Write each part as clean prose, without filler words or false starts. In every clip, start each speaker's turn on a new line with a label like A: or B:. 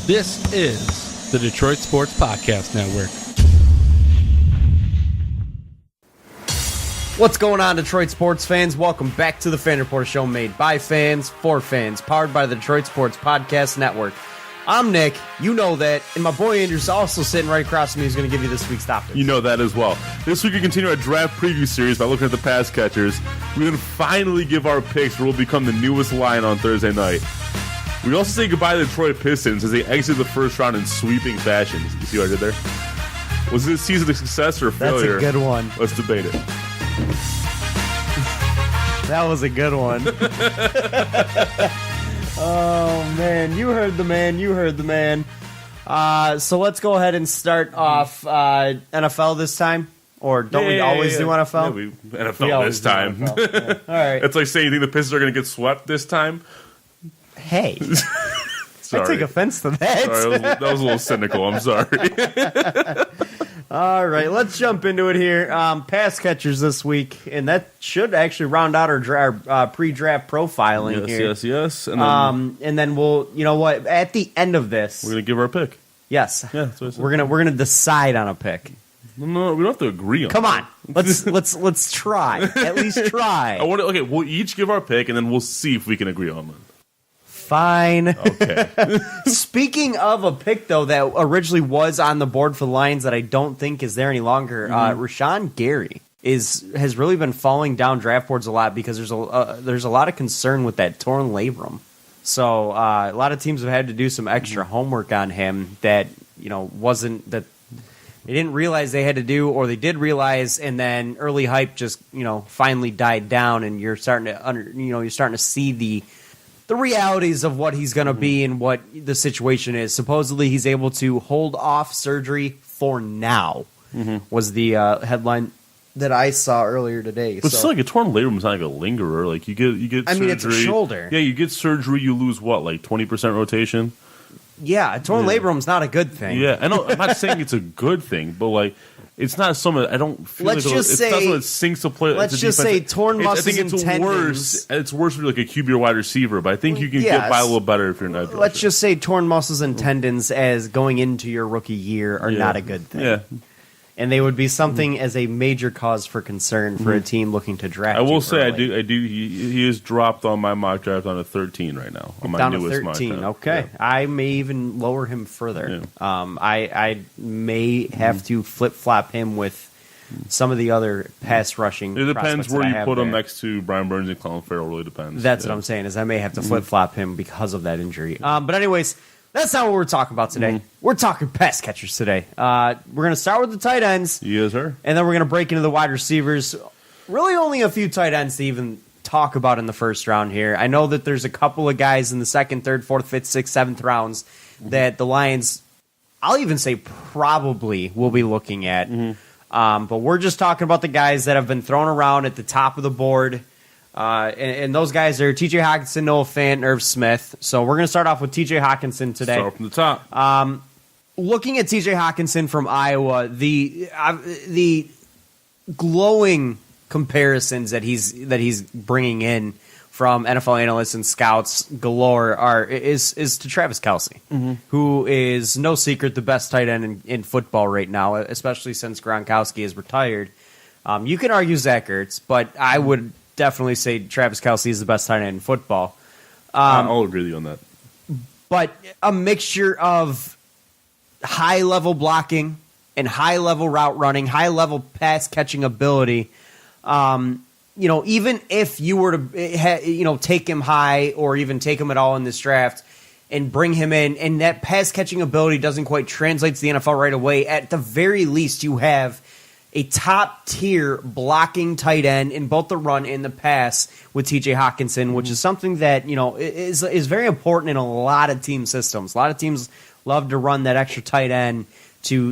A: This is the Detroit Sports Podcast Network.
B: What's going on, Detroit sports fans? Welcome back to the Fan Reporter Show, made by fans, for fans, powered by the Detroit Sports Podcast Network. I'm Nick, you know that, and my boy Andrew's also sitting right across from me, who's going to give you this week's topic.
C: You know that as well. This week we continue our draft preview series by looking at the pass catchers. We're going to finally give our picks for what will become the newest line on Thursday night. We also say goodbye to the Detroit Pistons as they exit the first round in sweeping fashion. You see what I did there? Was this season a success or a failure?
B: That's a good one.
C: Let's debate it.
B: That was a good one. Oh, man. You heard the man. You heard the man. So let's go ahead and start off NFL this time. Or don't we always do NFL?
C: Yeah, NFL this time.
B: NFL. Yeah. All right.
C: It's like saying you think the Pistons are going to get swept this time.
B: Hey.
C: Sorry.
B: I take offense to that.
C: Sorry, that was a little cynical. I'm sorry.
B: All right, let's jump into it here. Pass catchers this week, and that should actually round out our pre-draft profiling here.
C: Yes.
B: And then we'll, you know what? At the end of this,
C: we're gonna give our pick.
B: Yes.
C: Yeah, that's what I said.
B: We're gonna decide on a pick.
C: No, we don't have to agree on.
B: Come on, let's try. At least try.
C: Okay, we'll each give our pick, and then we'll see if we can agree on one.
B: Fine.
C: Okay.
B: Speaking of a pick, though, that originally was on the board for the Lions that I don't think is there any longer, Rashawn Gary has really been falling down draft boards a lot because there's a lot of concern with that torn labrum. So a lot of teams have had to do some extra homework on him that wasn't that they didn't realize they had to do, or they did realize, and then early hype just finally died down, and you're starting to see the realities of what he's going to be and what the situation is. Supposedly, he's able to hold off surgery for now, was the headline that I saw earlier today.
C: But still, like a torn labrum is not like a lingerer. Like you get surgery.
B: I mean, it's a shoulder.
C: Yeah, you get surgery, you lose what, like 20% rotation?
B: Yeah, a torn labrum's not a good thing.
C: Yeah, I know. I'm not saying it's a good thing, but like, it's not something. I don't feel
B: let's
C: like
B: just
C: it's
B: say,
C: not something that sinks a player.
B: Let's just say torn muscles and tendons. I think
C: it's worse. It's worse for like a QB or wide receiver, but I think you can get by a little better if you're not.
B: Let's just say torn muscles and tendons as going into your rookie year are not a good thing.
C: Yeah.
B: And they would be something as a major cause for concern for a team looking to draft.
C: I will say,
B: early.
C: I do. He is dropped on my mock draft on a 13 right now. On my
B: down to
C: newest
B: 13.
C: mock draft.
B: Okay,
C: Yeah.
B: I may even lower him further.
C: Yeah.
B: I may have to flip flop him with some of the other pass rushing.
C: It depends where you put him
B: there.
C: next to Brian Burns and Clelin Ferrell. Really depends.
B: That's what I'm saying. Is I may have to flip flop him because of that injury. But anyways. That's not what we're talking about today. We're talking pass catchers today. We're going to start with the tight ends.
C: Yes, sir.
B: And then we're going to break into the wide receivers. Really only a few tight ends to even talk about in the first round here. I know that there's a couple of guys in the second, third, fourth, fifth, sixth, seventh rounds that the Lions, I'll even say probably will be looking at. But we're just talking about the guys that have been thrown around at the top of the board. And those guys are T.J. Hockenson, Noah Fant, Irv Smith. So we're going to start off with T.J. Hockenson today.
C: Start from the top.
B: Looking at T.J. Hockenson from Iowa, the glowing comparisons that he's bringing in from NFL analysts and scouts galore is to Travis Kelce, who is no secret the best tight end in football right now, especially since Gronkowski is retired. You can argue Zach Ertz, but I would definitely say Travis Kelce is the best tight end in football.
C: I'll agree with you on that.
B: But a mixture of high-level blocking and high-level route running, high-level pass-catching ability. Even if you were to take him high or even take him at all in this draft and bring him in, and that pass-catching ability doesn't quite translate to the NFL right away, at the very least you have a top-tier blocking tight end in both the run and the pass with T.J. Hockenson, which is something that is very important in a lot of team systems. A lot of teams love to run that extra tight end to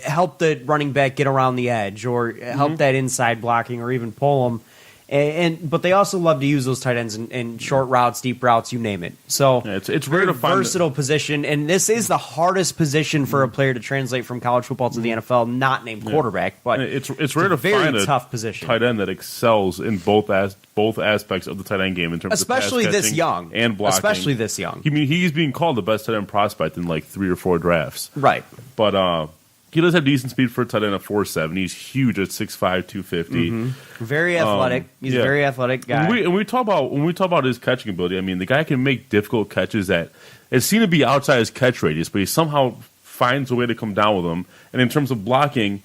B: help the running back get around the edge or help that inside blocking or even pull him. But they also love to use those tight ends in short routes, deep routes, you name it. So
C: it's rare to find
B: versatile position, and this is the hardest position for a player to translate from college football to the NFL, not named quarterback. But
C: it's rare to
B: very
C: find a
B: tough position.
C: tight end that excels in both aspects of the tight end game in terms
B: especially
C: of pass
B: this young
C: and blocking.
B: Especially this young.
C: I mean, he's being called the best tight end prospect in like 3 or 4 drafts.
B: Right.
C: But he does have decent speed for a tight end at 4.7. He's huge at 6'5", 250.
B: Very athletic. He's a very athletic guy.
C: When we talk about his catching ability, I mean, the guy can make difficult catches that it seem to be outside his catch radius, but he somehow finds a way to come down with them. And in terms of blocking,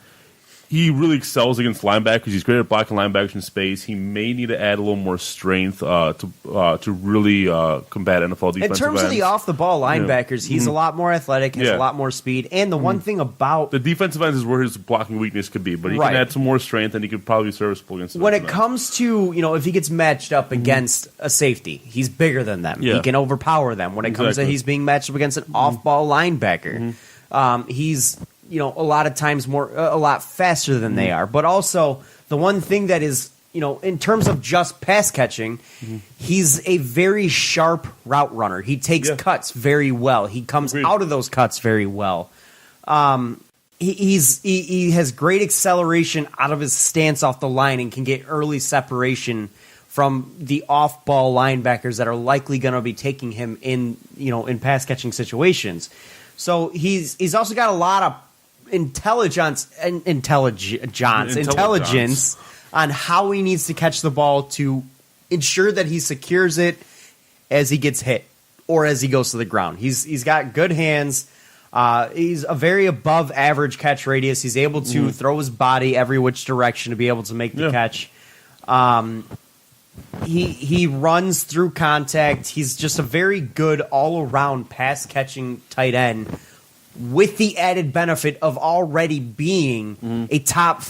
C: he really excels against linebackers. He's great at blocking linebackers in space. He may need to add a little more strength to really combat NFL defensive
B: In terms of the off-the-ball linebackers, he's a lot more athletic, has a lot more speed. And the one thing about...
C: the defensive ends is where his blocking weakness could be, but he can add some more strength, and he could probably be serviceable against
B: when it comes to, if he gets matched up against a safety, he's bigger than them.
C: Yeah.
B: He can overpower them. When it comes to he's being matched up against an off-ball linebacker, he's... a lot of times a lot faster than they are. But also, the one thing that is, in terms of just pass catching, he's a very sharp route runner. He takes cuts very well. He comes out of those cuts very well. He has great acceleration out of his stance off the line and can get early separation from the off-ball linebackers that are likely going to be taking him in pass catching situations. So he's also got a lot of intelligence on how he needs to catch the ball to ensure that he secures it as he gets hit or as he goes to the ground. He's got good hands. He's a very above average catch radius. He's able to throw his body every which direction to be able to make the catch. He runs through contact. He's just a very good all around pass catching tight end, with the added benefit of already being a top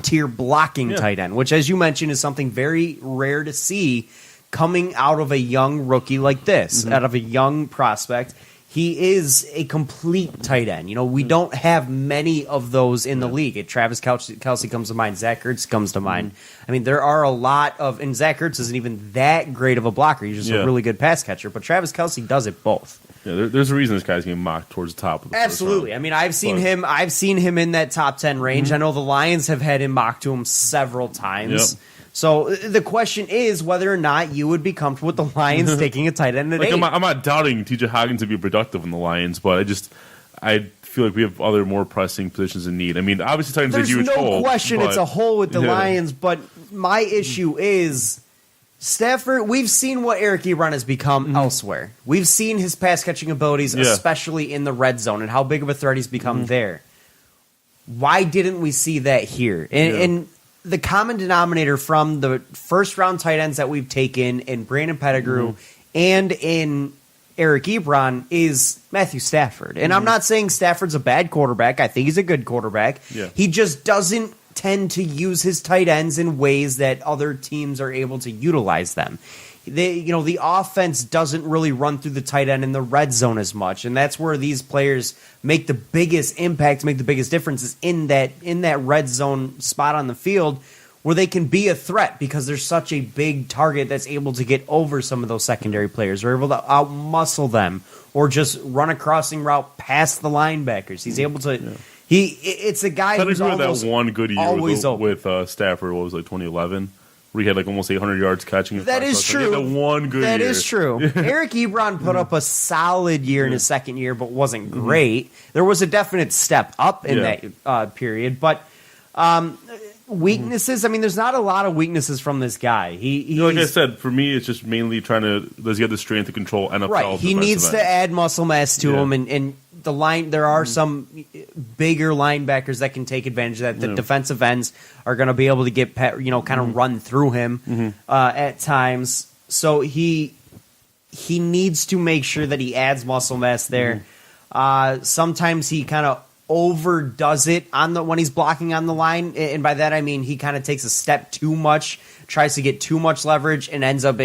B: tier blocking tight end, which, as you mentioned, is something very rare to see coming out of a young rookie like this, out of a young prospect. He is a complete tight end. We don't have many of those in the league. Travis Kelce comes to mind. Zach Ertz comes to mind. I mean, there are a lot of, and Zach Ertz isn't even that great of a blocker. He's just a really good pass catcher. But Travis Kelce does it both.
C: Yeah, there's a reason this guy's getting mocked towards the top of the
B: Absolutely. I mean, I've seen him in that top 10 range. I know the Lions have had him mocked to him several times. Yep. So the question is whether or not you would be comfortable with the Lions taking a tight end at 8.
C: I'm not doubting TJ Hawkins to be productive in the Lions, but I feel like we have other more pressing positions in need. I mean, obviously tight ends is a huge hole.
B: There's no question it's a hole with the Lions, but my issue is Stafford. We've seen what Eric Ebron has become elsewhere. We've seen his pass catching abilities, especially in the red zone, and how big of a threat he's become there. Why didn't we see that here? And the common denominator from the first round tight ends that we've taken in Brandon Pettigrew and in Eric Ebron is Matthew Stafford. And I'm not saying Stafford's a bad quarterback. I think he's a good quarterback. Yeah. He just doesn't tend to use his tight ends in ways that other teams are able to utilize them. The offense doesn't really run through the tight end in the red zone as much, and that's where these players make the biggest impact, make the biggest differences in that red zone spot on the field, where they can be a threat because there's such a big target that's able to get over some of those secondary players, or able to out-muscle them, or just run a crossing route past the linebackers. He's able to. It's a guy who's almost
C: that one good year with Stafford. What was it, like 2011? Where he had like almost 800 yards catching.
B: That is true.
C: That one good year.
B: That is true. Eric Ebron put up a solid year in his second year, but wasn't great. There was a definite step up in that period. But weaknesses, I mean, there's not a lot of weaknesses from this guy.
C: Like I said, for me, it's just mainly does he have the strength to control NFL?
B: Right. He needs to add muscle mass to him, and the line. There are some bigger linebackers that can take advantage of that. The defensive ends are going to be able to get kind of run through him at times. So he needs to make sure that he adds muscle mass there. Sometimes he kind of overdoes it when he's blocking on the line, and by that I mean he kind of takes a step too much, tries to get too much leverage, and ends up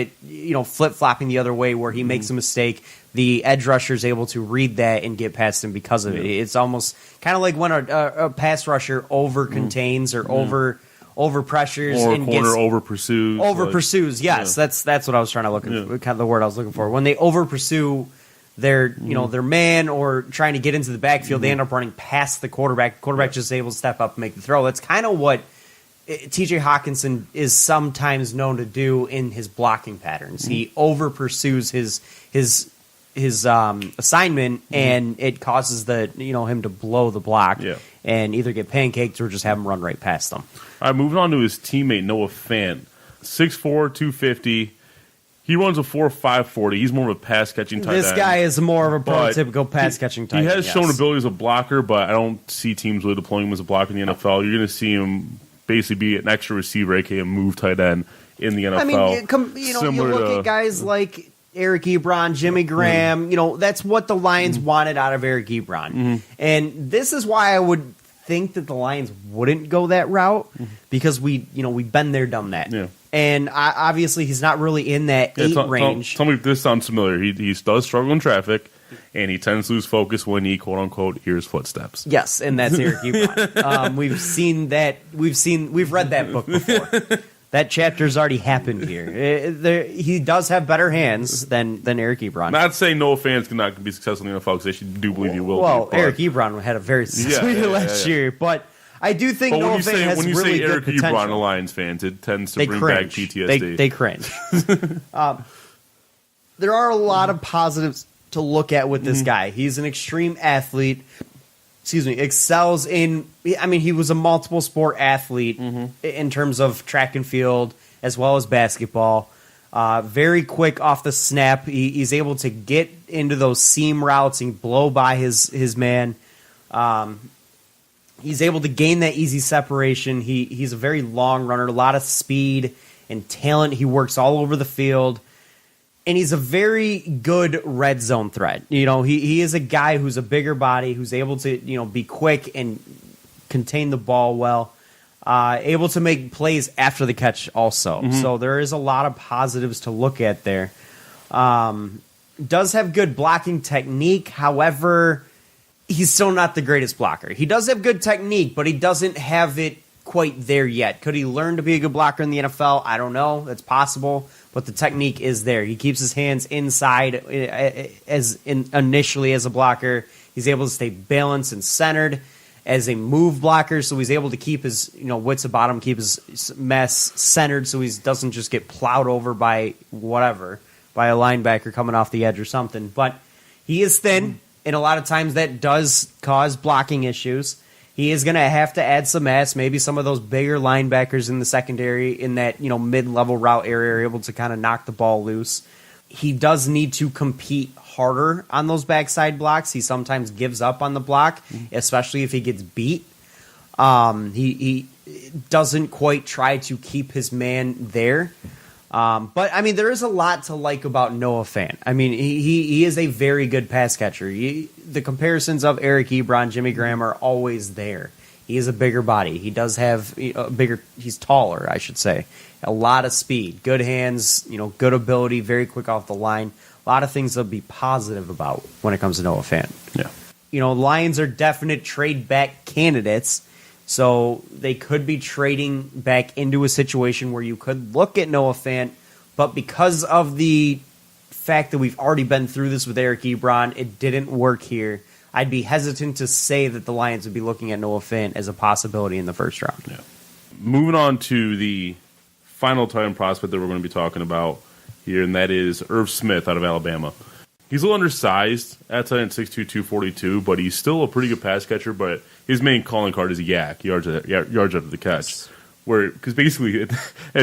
B: flip flopping the other way where he makes a mistake. The edge rusher is able to read that and get past him because of it. It's almost kind of like when a pass rusher over contains or over pressures
C: or
B: and
C: corner
B: gets
C: over pursues.
B: pursues. Yes,
C: yeah.
B: that's what I was trying to look kind of the word I was looking for. When they over pursue their their man or trying to get into the backfield, they end up running past the quarterback. The quarterback just able to step up and make the throw. That's kind of what TJ Hawkinson is sometimes known to do in his blocking patterns. He over pursues his assignment, and it causes him to blow the block and either get pancaked or just have him run right past them.
C: All right, moving on to his teammate Noah Fant, 6'4", 250. He runs a 4.5 40. He's more of a pass catching tight end.
B: This guy is more of a prototypical pass catching tight end.
C: He has shown ability as a blocker, but I don't see teams really deploying him as a blocker in the NFL. You're going to see him basically be an extra receiver, aka move tight end in the NFL.
B: I mean, you look at guys like Eric Ebron, Jimmy Graham. That's what the Lions wanted out of Eric Ebron, and this is why I would think that the Lions wouldn't go that route because we've been there, done that. Yeah. And obviously, he's not really in that 8 range.
C: Tell me if this sounds familiar. He does struggle in traffic, and he tends to lose focus when he, quote unquote, hears footsteps.
B: Yes, and that's Eric Ebron. We've seen that. We've read that book before. That chapter's already happened here. He does have better hands than Eric Ebron.
C: Not saying Noah Fant cannot be successful in the NFL because I do believe he will.
B: Well, Eric Ebron had a very successful year last year, but I do think Noah Fant has really good potential. When you say Eric Ebron to Lions fans, it tends to bring back PTSD. They cringe. There are a lot of positives to look at with this guy. He's an extreme athlete. Excels in. I mean, he was a multiple sport athlete in terms of track and field as well as basketball. Very quick off the snap. He's able to get into those seam routes and blow by his man. He's able to gain that easy separation. He's a very long runner, a lot of speed and talent. He works all over the field. And he's a very good red zone threat. He is a guy who's a bigger body, who's able to, be quick and contain the ball well, able to make plays after the catch also. So there is a lot of positives to look at there. Does have good blocking technique. However, he's still not the greatest blocker. He does have good technique, but he doesn't have it quite there yet. Could he learn to be a good blocker in the NFL? I don't know. That's possible. But the technique is there. He keeps his hands inside initially as a blocker. He's able to stay balanced and centered as a move blocker, so he's able to keep his wits about him, keep his mess centered, so he doesn't just get plowed over by a linebacker coming off the edge or something. But he is thin, and a lot of times that does cause blocking issues. He is going to have to add some mass. Maybe some of those bigger linebackers in the secondary in that mid-level route area are able to kind of knock the ball loose. He does need to compete harder on those backside blocks. He sometimes gives up on the block, especially if he gets beat. He doesn't quite try to keep his man there. But, I mean, there is a lot to like about Noah Fant. I mean, he is a very good pass catcher. The comparisons of Eric Ebron, Jimmy Graham are always there. He is a bigger body. He does have he's taller, I should say. A lot of speed, good hands, good ability, very quick off the line. A lot of things to be positive about when it comes to Noah Fant.
C: Yeah.
B: Lions are definite trade back candidates. So they could be trading back into a situation where you could look at Noah Fant, but because of the fact that we've already been through this with Eric Ebron, it didn't work here. I'd be hesitant to say that the Lions would be looking at Noah Fant as a possibility in the first round.
C: Yeah. Moving on to the final tight end prospect that we're going to be talking about here, and that is Irv Smith out of Alabama. He's a little undersized at tight end, 6'2", 242, but he's still a pretty good pass catcher, but his main calling card is a yak, yards after the catch. Because basically, at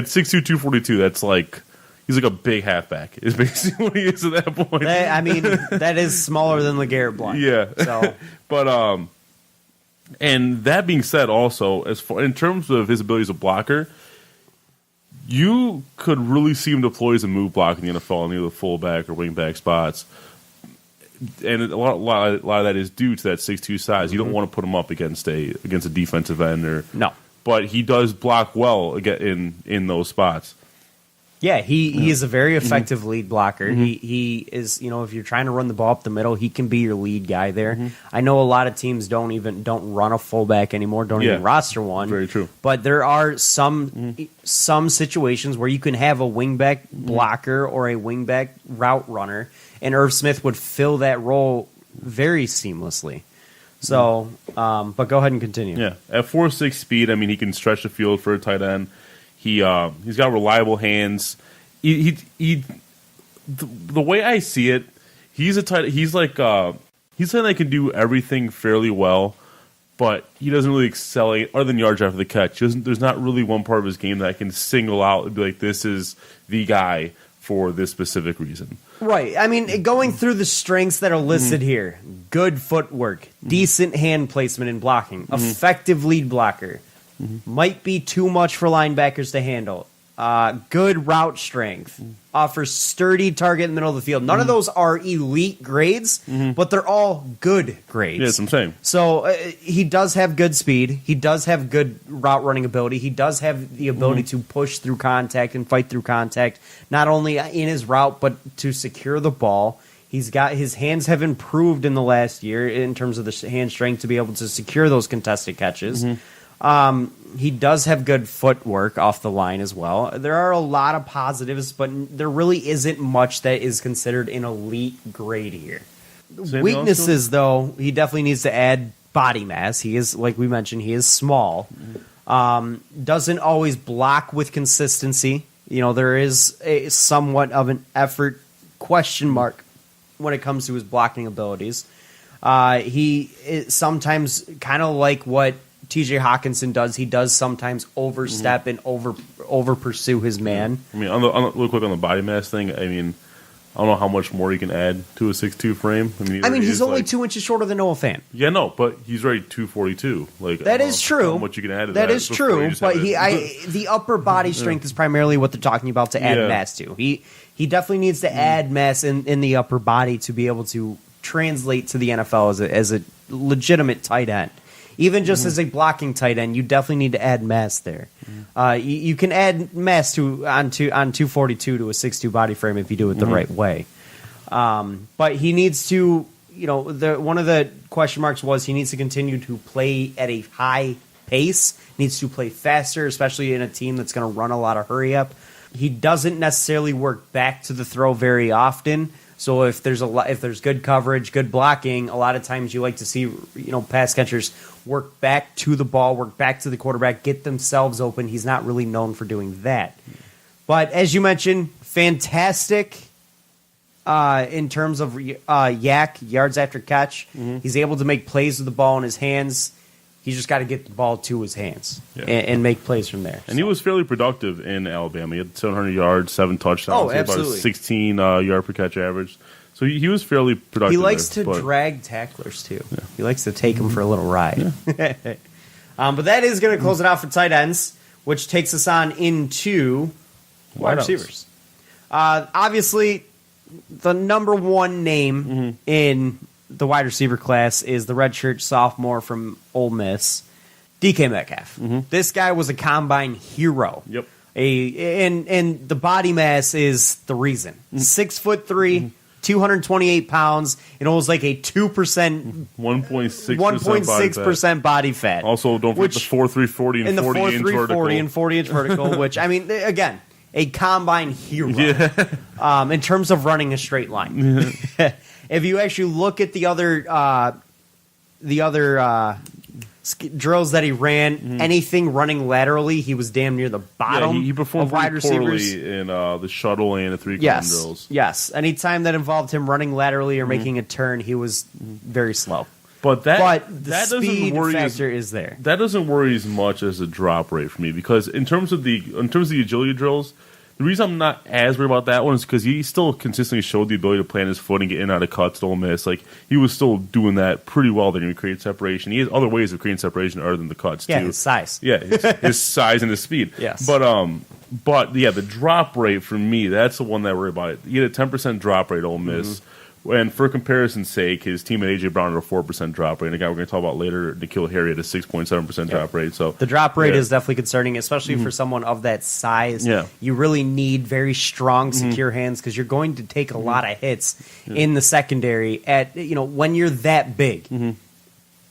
C: 6'2", 242, that's like, he's like a big halfback, is basically what he is at that point.
B: That is smaller than LeGarrette Blount.
C: Yeah.
B: So.
C: But, and that being said also, in terms of his ability as a blocker, you could really see him deploy as a move block in the NFL in either the fullback or wingback spots. And a lot of that is due to that 6'2" size. You don't want to put him up against a defensive end.
B: No.
C: But he does block well in those spots.
B: Yeah, he is a very effective lead blocker. He is, if you're trying to run the ball up the middle, he can be your lead guy there. I know a lot of teams don't run a fullback anymore, don't even roster one.
C: Very true.
B: But there are some situations where you can have a wingback blocker or a wingback route runner, and Irv Smith would fill that role very seamlessly. So, but go ahead and continue.
C: Yeah, at 4.6 speed, I mean, he can stretch the field for a tight end. He's got reliable hands. The way I see it, he's a tight. He's like he's something that can do everything fairly well, but he doesn't really excel other than yards after the catch. There's not really one part of his game that I can single out and be like, this is the guy for this specific reason.
B: Right. I mean, going through the strengths that are listed here: good footwork, decent hand placement and blocking, effective lead blocker. Might be too much for linebackers to handle. Good route strength. Offers sturdy target in the middle of the field. None of those are elite grades, but they're all good grades.
C: Yes, I'm saying.
B: So he does have good speed. He does have good route running ability. He does have the ability to push through contact and fight through contact, not only in his route, but to secure the ball. His hands have improved in the last year in terms of the hand strength to be able to secure those contested catches. He does have good footwork off the line as well. There are a lot of positives, but there really isn't much that is considered an elite grade here. Weaknesses, though, he definitely needs to add body mass. He is, like we mentioned, he is small. Doesn't always block with consistency. There is somewhat of an effort question mark when it comes to his blocking abilities. He is sometimes kind of like what TJ Hawkinson does. He does sometimes overstep and over pursue his man.
C: I mean, real quick on the body mass thing, I mean, I don't know how much more you can add to a 6'2 frame.
B: I mean, he's only 2 inches shorter than Noah Fant.
C: Yeah, no, but he's already 242. Like
B: that is true.
C: How much you can add to
B: that is true, but the upper body strength is primarily what they're talking about to add mass to. He definitely needs to add mass in the upper body to be able to translate to the NFL as a legitimate tight end. Even just as a blocking tight end, you definitely need to add mass there. You can add mass on 242 to a 6'2 body frame if you do it the right way. But he needs to, one of the question marks was he needs to continue to play at a high pace, needs to play faster, especially in a team that's going to run a lot of hurry up. He doesn't necessarily work back to the throw very often. So if there's good coverage, good blocking, a lot of times you like to see pass catchers work back to the ball, work back to the quarterback, get themselves open. He's not really known for doing that. But as you mentioned, fantastic in terms of yards after catch. He's able to make plays with the ball in his hands. He's just got to get the ball to his hands and make plays from there.
C: And he was fairly productive in Alabama. He had 700 yards, 7 touchdowns,
B: absolutely.
C: about a 16 yard per catch average. So he was fairly productive.
B: He likes to drag tacklers, too. Yeah. He likes to take them for a little ride. Yeah. But that is going to close it out for tight ends, which takes us on into wide receivers. Obviously, the number one name in the wide receiver class is the redshirt sophomore from Ole Miss, DK Metcalf. This guy was a combine hero.
C: Yep.
B: And the body mass is the reason. 6'3", 228 pounds, and almost like a 2%,
C: 1.6%
B: body fat.
C: Also, don't forget the 4.3 40 and 40 inch vertical.
B: And 40 inch vertical, which, I mean, again, a combine hero in terms of running a straight line. If you actually look at the other drills that he ran, anything running laterally, he was damn near the bottom
C: he performed
B: of wide receivers.
C: Poorly in the shuttle and the 3-cone drills.
B: Yes, anytime that involved him running laterally or making a turn, he was very slow.
C: But
B: the
C: doesn't
B: speed
C: worry
B: factor is there.
C: That doesn't worry as much as the drop rate for me, because in terms of the agility drills, the reason I'm not as worried about that one is because he still consistently showed the ability to plant his foot and get in and out of cuts at Ole Miss. Like, he was still doing that pretty well there to create separation. He has other ways of creating separation other than the cuts, too.
B: His size.
C: Yeah, his size and his speed.
B: Yes.
C: But the drop rate for me, that's the one that I worry about. He had a 10% drop rate at Ole Miss, And for comparison's sake, his teammate A.J. Brown had a 4% drop rate. And a guy we're going to talk about later, N'Keal Harry, had a 6.7% drop rate. So
B: the drop rate is definitely concerning, especially for someone of that size.
C: Yeah.
B: You really need very strong, secure hands because you're going to take a lot of hits in the secondary. When you're that big,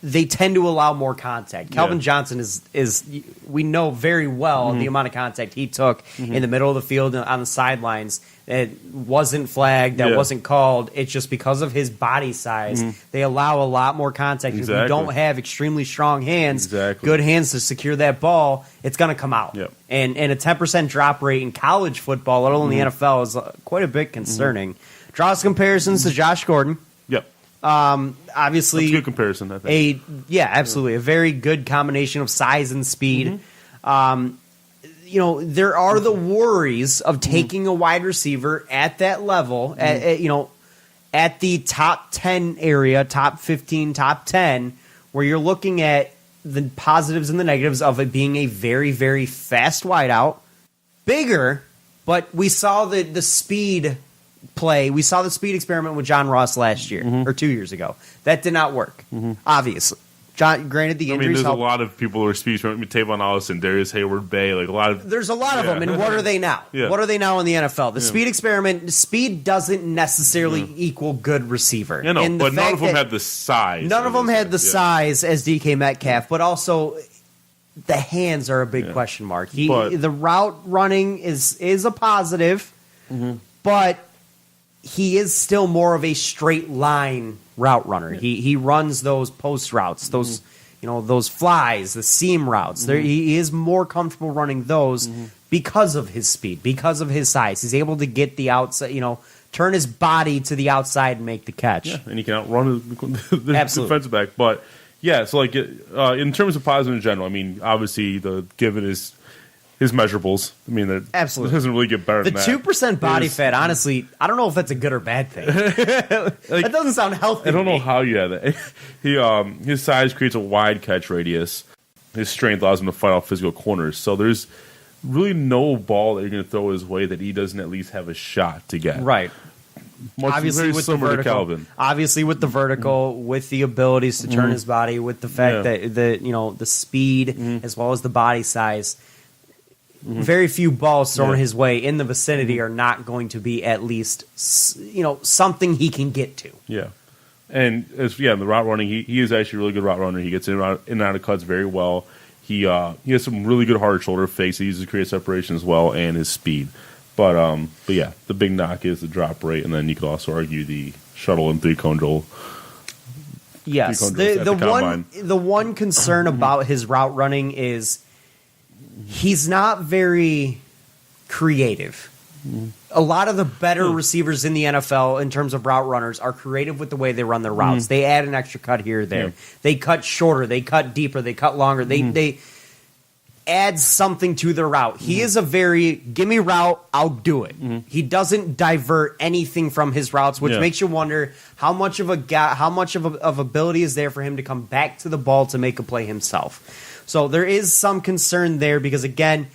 B: they tend to allow more contact. Calvin Johnson is we know very well the amount of contact he took in the middle of the field and on the sidelines. It wasn't flagged, that wasn't called. It's just because of his body size, they allow a lot more contact.
C: Exactly.
B: If you don't have extremely strong hands, good hands to secure that ball, it's going to come out.
C: Yep.
B: And a 10% drop rate in college football, let alone the NFL, is quite a bit concerning. Draws comparisons to Josh Gordon.
C: Yep.
B: Obviously,
C: That's a good comparison, I think.
B: Absolutely. A very good combination of size and speed. There are the worries of taking a wide receiver at that level, at the top 10 area, top 15, top 10, where you're looking at the positives and the negatives of it being a very, very fast wideout, bigger, but we saw the speed play. We saw the speed experiment with John Ross last year or 2 years ago. That did not work, obviously. Granted, the injuries
C: there's
B: helped.
C: a lot of people who are speed. Tavon Allison, Darius Hayward Bay, like a lot of.
B: There's a lot of them, and what are they now?
C: Yeah.
B: What are they now in the NFL? The speed experiment. Speed doesn't necessarily equal good receiver.
C: But none of them had the size.
B: None of them had the size as DK Metcalf, but also the hands are a big question mark. The route running is a positive, but he is still more of a straight line route runner. He runs those post routes, those those flies, the seam routes. He is more comfortable running those because of his speed, because of his size. He's able to get the outside, turn his body to the outside and make the catch.
C: Yeah, and he can outrun the defensive back. But so in terms of positive in general, obviously the given is his measurables. Absolutely. It doesn't really get better than that.
B: The 2% body fat, honestly, I don't know if that's a good or bad thing. That doesn't sound healthy.
C: I don't know how you have that. His size creates a wide catch radius. His strength allows him to fight off physical corners. So there's really no ball that you're going to throw his way that he doesn't at least have a shot to get.
B: Right.
C: Obviously, very similar to Calvin.
B: Obviously, with the vertical, with the abilities to turn his body, with the fact that the speed as well as the body size. Very few balls thrown his way in the vicinity are not going to be at least something he can get to.
C: Yeah, and in the route running, he is actually a really good route runner. He gets in and out of cuts very well. He has some really good hard shoulder fakes. He uses to create separation as well, and his speed. But the big knock is the drop rate, and then you could also argue the shuttle and 3-cone drill.
B: Yes, the one concern about his route running is he's not very creative. A lot of the better receivers in the NFL in terms of route runners are creative with the way they run their routes. They add an extra cut here or there. Yeah. They cut shorter, they cut deeper, they cut longer. They add something to their route. He is a very, give me route, I'll do it. He doesn't divert anything from his routes, which makes you wonder how much of ability is there for him to come back to the ball to make a play himself. So there is some concern there because, again,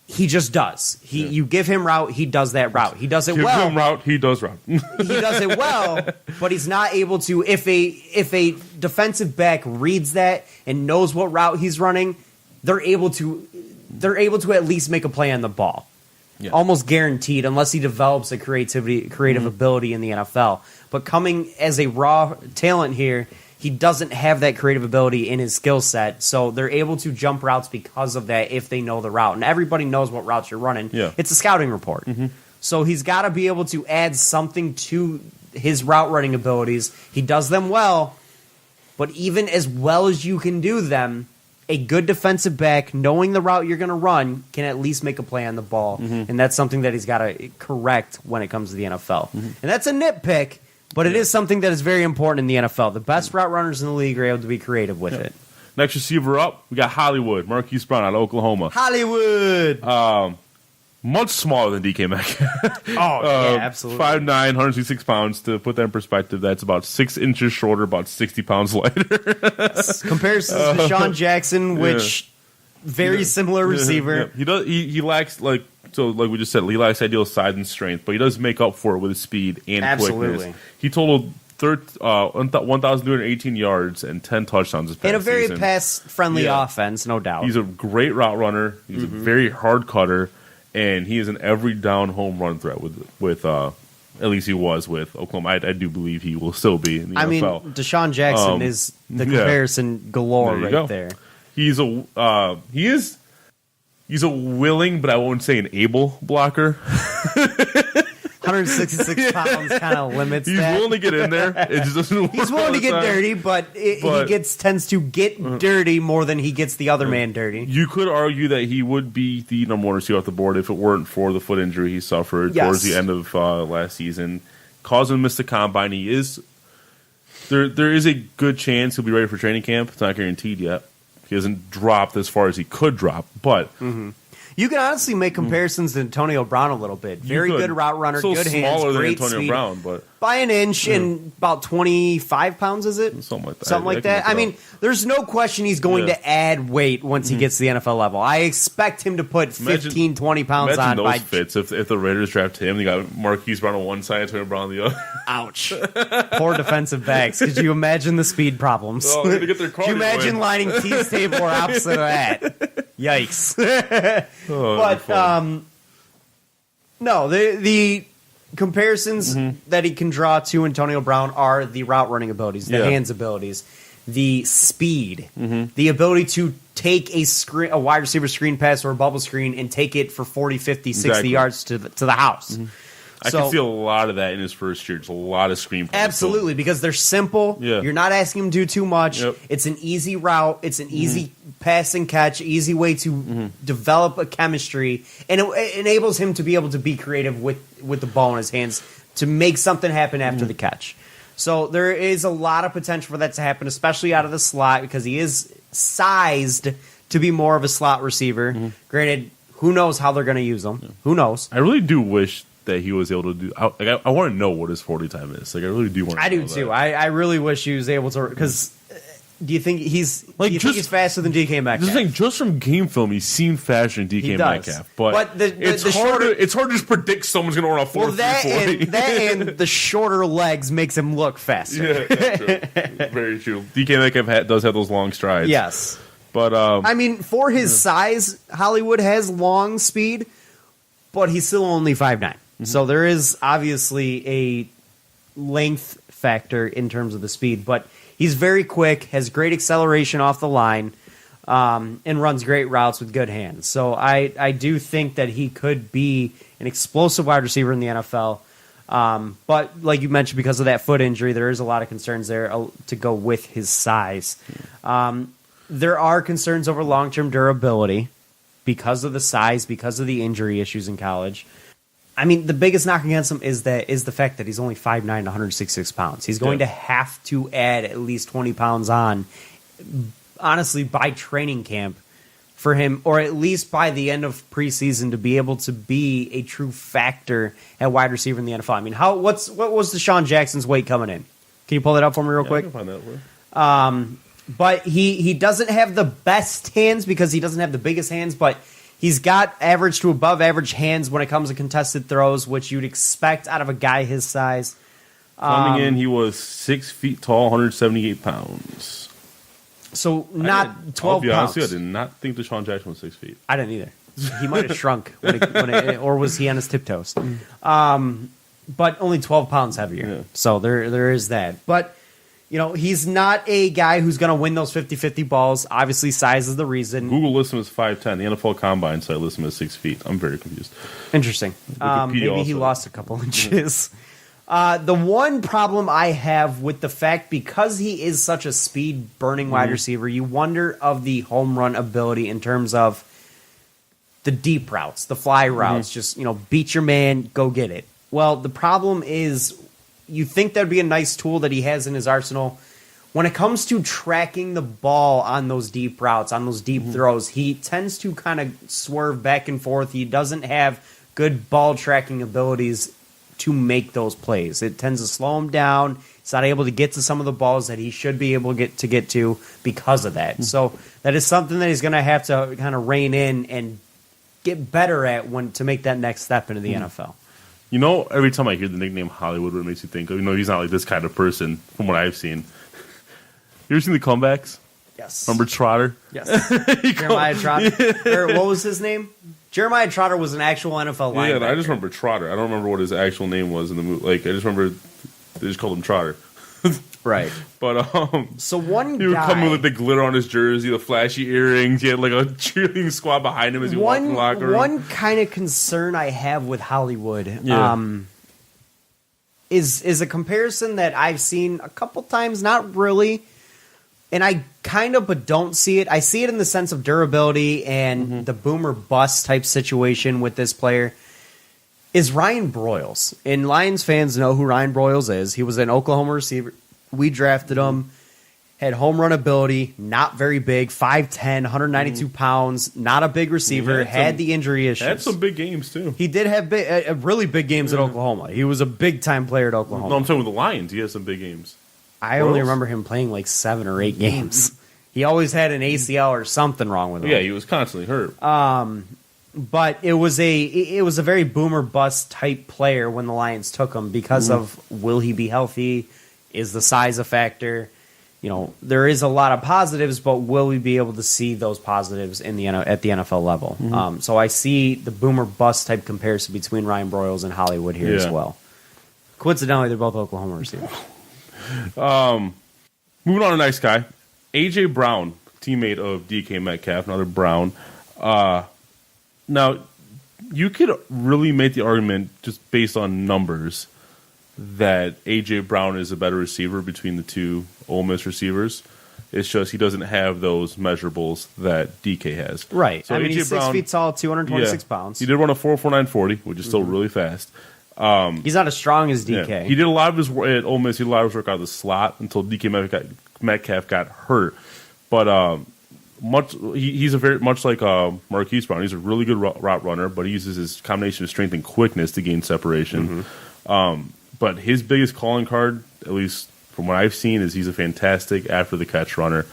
B: he just does. You give him route, he does that route. He does it well.
C: Give him route, he does route.
B: He does it well, but he's not able to. If a defensive back reads that and knows what route he's running, they're able to at least make a play on the ball. Yeah. Almost guaranteed, unless he develops a creative ability in the NFL. But coming as a raw talent here, he doesn't have that creative ability in his skill set, so they're able to jump routes because of that if they know the route. And everybody knows what routes you're running. Yeah. It's a scouting report. So he's got to be able to add something to his route running abilities. He does them well, but even as well as you can do them, a good defensive back, knowing the route you're going to run, can at least make a play on the ball. And that's something that he's got to correct when it comes to the NFL. And that's a nitpick. But it is something that is very important in the NFL. The best route runners in the league are able to be creative with it.
C: Next receiver up, we got Hollywood, Marquise Brown out of Oklahoma.
B: Hollywood!
C: Much smaller than DK Metcalf.
B: Absolutely.
C: 5'9", 166 pounds. To put that in perspective, that's about 6 inches shorter, about 60 pounds lighter.
B: Comparisons to Deshaun Jackson, which very similar receiver.
C: He lacks So, like we just said, Lee lacks ideal size and strength, but he does make up for it with his speed and quickness. He totaled 1,218 yards and 10 touchdowns this past
B: in a very
C: season.
B: pass-friendly offense, no doubt.
C: He's a great route runner. He's a very hard cutter, and he is an every down home run threat with at least he was with Oklahoma. I do believe he will still be in the NFL.
B: mean, Deshaun Jackson is the comparison galore there.
C: He's a willing, but I won't say an able blocker.
B: 166 pounds kind of limits
C: He's
B: that.
C: willing to get in there. It just doesn't work.
B: He's willing to get dirty, but he tends to get dirty more than he gets the other man dirty.
C: You could argue that he would be the number one receiver off the board if it weren't for the foot injury he suffered towards the end of last season. Caused him to miss the combine. He is there is a good chance he'll be ready for training camp. It's not guaranteed yet. He hasn't dropped as far as he could drop, but
B: you can honestly make comparisons to Antonio Brown a little bit. Very good route runner, good hands,
C: smaller
B: great
C: than Antonio
B: speed.
C: Brown, but
B: by an inch and about 25 pounds, is it?
C: Something like that.
B: Something like that. I mean, there's no question he's going to add weight once he gets to the NFL level. I expect him to put 15, 20 pounds on.
C: Imagine those fits. If the Raiders draft him, they got Marquise Brown on one side, Antonio Brown on the other.
B: Ouch. Poor defensive backs. Could you imagine the speed problems?
C: Oh, they get their
B: Could you imagine lining T's table or opposite of that? Yikes. No, the comparisons that he can draw to Antonio Brown are the route running abilities, the hands abilities, the speed, the ability to take a wide receiver screen pass or a bubble screen and take it for 40, 50, 60 yards to the house.
C: I can see a lot of that in his first year. Just a lot of screen plays.
B: Absolutely, because they're simple.
C: Yeah.
B: You're not asking him to do too much.
C: Yep.
B: It's an easy route. It's an easy pass and catch, easy way to develop a chemistry, and it enables him to be able to be creative with the ball in his hands to make something happen after the catch. So there is a lot of potential for that to happen, especially out of the slot, because he is sized to be more of a slot receiver. Granted, who knows how they're going to use him? Who knows?
C: I really do wish that he was able to do. I want to know what his 40 time is. Like, I really do want to know.
B: I do too. I really wish he was able to, because do you think he's think he's faster than DK Metcalf?
C: Just from game film, he seemed faster than DK Metcalf. But it's hard to just predict someone's going to run off 4
B: that and the shorter legs makes him look faster.
C: Yeah, that's true. Very true. DK Metcalf does have those long strides.
B: Yes.
C: But
B: I mean, for his size, Hollywood has long speed, but he's still only 5'9". So there is obviously a length factor in terms of the speed, but he's very quick, has great acceleration off the line, and runs great routes with good hands. So I do think that he could be an explosive wide receiver in the NFL. But like you mentioned, because of that foot injury, there is a lot of concerns there to go with his size. There are concerns over long-term durability because of the size, because of the injury issues in college. I mean, the biggest knock against him is the fact that he's only 5'9", 166 pounds. He's going to have to add at least 20 pounds on, honestly, by training camp for him, or at least by the end of preseason, to be able to be a true factor at wide receiver in the NFL. I mean, what was Deshaun Jackson's weight coming in? Can you pull that up for me real quick?
C: I can find that.
B: But he doesn't have the best hands because he doesn't have the biggest hands, but he's got average to above average hands when it comes to contested throws, which you'd expect out of a guy his size.
C: Coming in, he was 6 feet tall, 178 pounds.
B: So not 12
C: I'll be honest
B: pounds.
C: with you, I did not think Deshaun Jackson was 6 feet.
B: I didn't either. He might have shrunk, or was he on his tiptoes? But only 12 pounds heavier. Yeah. So there is that. But he's not a guy who's going to win those 50-50 balls. Obviously, size is the reason.
C: Google lists him as 5'10". The NFL Combine site lists him as 6 feet. I'm very confused.
B: Interesting. Maybe he lost a couple inches. The one problem I have with the fact, because he is such a speed-burning wide receiver, you wonder of the home run ability in terms of the deep routes, the fly routes, just, beat your man, go get it. Well, the problem is, you think that'd be a nice tool that he has in his arsenal. When it comes to tracking the ball on those deep routes, on those deep throws, he tends to kind of swerve back and forth. He doesn't have good ball tracking abilities to make those plays. It tends to slow him down. He's not able to get to some of the balls that he should be able to get to because of that. So that is something that he's going to have to kind of rein in and get better at to make that next step into the NFL.
C: You know, every time I hear the nickname Hollywood, what it makes you think of, he's not like this kind of person from what I've seen. You ever seen the comebacks?
B: Yes.
C: Remember Trotter?
B: Yes. Jeremiah Trotter. Or what was his name? Jeremiah Trotter was an actual NFL linebacker.
C: Yeah, I just remember Trotter. I don't remember what his actual name was in the movie. Like, I just remember they just called him Trotter.
B: Right.
C: But
B: so one
C: he would
B: guy,
C: come in with the glitter on his jersey, the flashy earrings. He had like a cheerleading squad behind him as he walked in the locker room.
B: One kind of concern I have with Hollywood is a comparison that I've seen a couple times, not really, and I kind of but don't see it. I see it in the sense of durability and the boomer bust type situation with this player. Is Ryan Broyles. And Lions fans know who Ryan Broyles is. He was an Oklahoma receiver. We drafted him. Had home run ability, not very big, 5'10", 192 pounds, not a big receiver, had the injury issues.
C: Had some big games, too.
B: He did have really big games at Oklahoma. He was a big-time player at Oklahoma.
C: No, I'm talking with the Lions. He had some big games.
B: I only remember him playing like 7 or 8 games. He always had an ACL or something wrong with him.
C: Yeah, he was constantly hurt.
B: But it was a very boomer bust type player when the Lions took him because of will he be healthy? Is the size a factor? There is a lot of positives, but will we be able to see those positives at the NFL level? So I see the boomer bust type comparison between Ryan Broyles and Hollywood here as well. Coincidentally, they're both Oklahoma receivers.
C: Moving on to the next guy, A.J. Brown, teammate of DK Metcalf, another Brown. Now, you could really make the argument just based on numbers that A.J. Brown is a better receiver between the two Ole Miss receivers. It's just he doesn't have those measurables that DK has.
B: Right.
C: So
B: he's 6 feet tall, 226 pounds.
C: He did run a 4.4940, which is still really fast.
B: He's not as strong as DK.
C: Yeah. He did a lot of his work at Ole Miss. He did a lot of his work out of the slot until DK Metcalf got hurt. But he's a very much like Marquise Brown. He's a really good route runner, but he uses his combination of strength and quickness to gain separation. But his biggest calling card, at least from what I've seen, is he's a fantastic after-the-catch runner.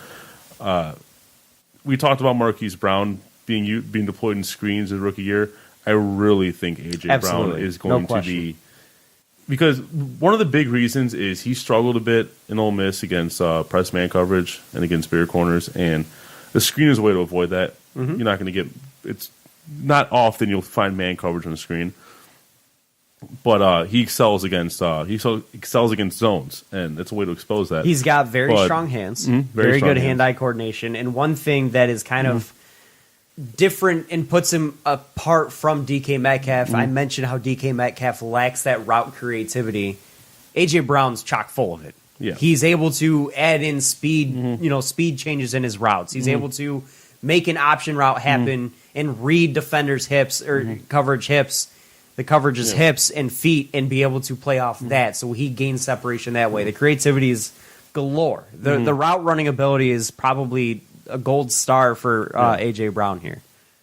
C: We talked about Marquise Brown being deployed in screens his rookie year. I really think A.J. Brown is going to be... Because one of the big reasons is he struggled a bit in Ole Miss against press man coverage and against bigger corners, and the screen is a way to avoid that. You're not going to get... It's not often you'll find man coverage on the screen. But he excels against zones, and it's a way to expose that.
B: He's got very strong hands, very good hand-eye coordination, and one thing that is kind of different and puts him apart from DK Metcalf. I mentioned how DK Metcalf lacks that route creativity. AJ Brown's chock full of it.
C: Yeah.
B: He's able to add in speed, speed changes in his routes. He's able to make an option route happen and read defenders' hips or coverage hips. The coverage is hips and feet, and be able to play off that. So he gains separation that way. The creativity is galore. The route running ability is probably a gold star for A.J. Brown here.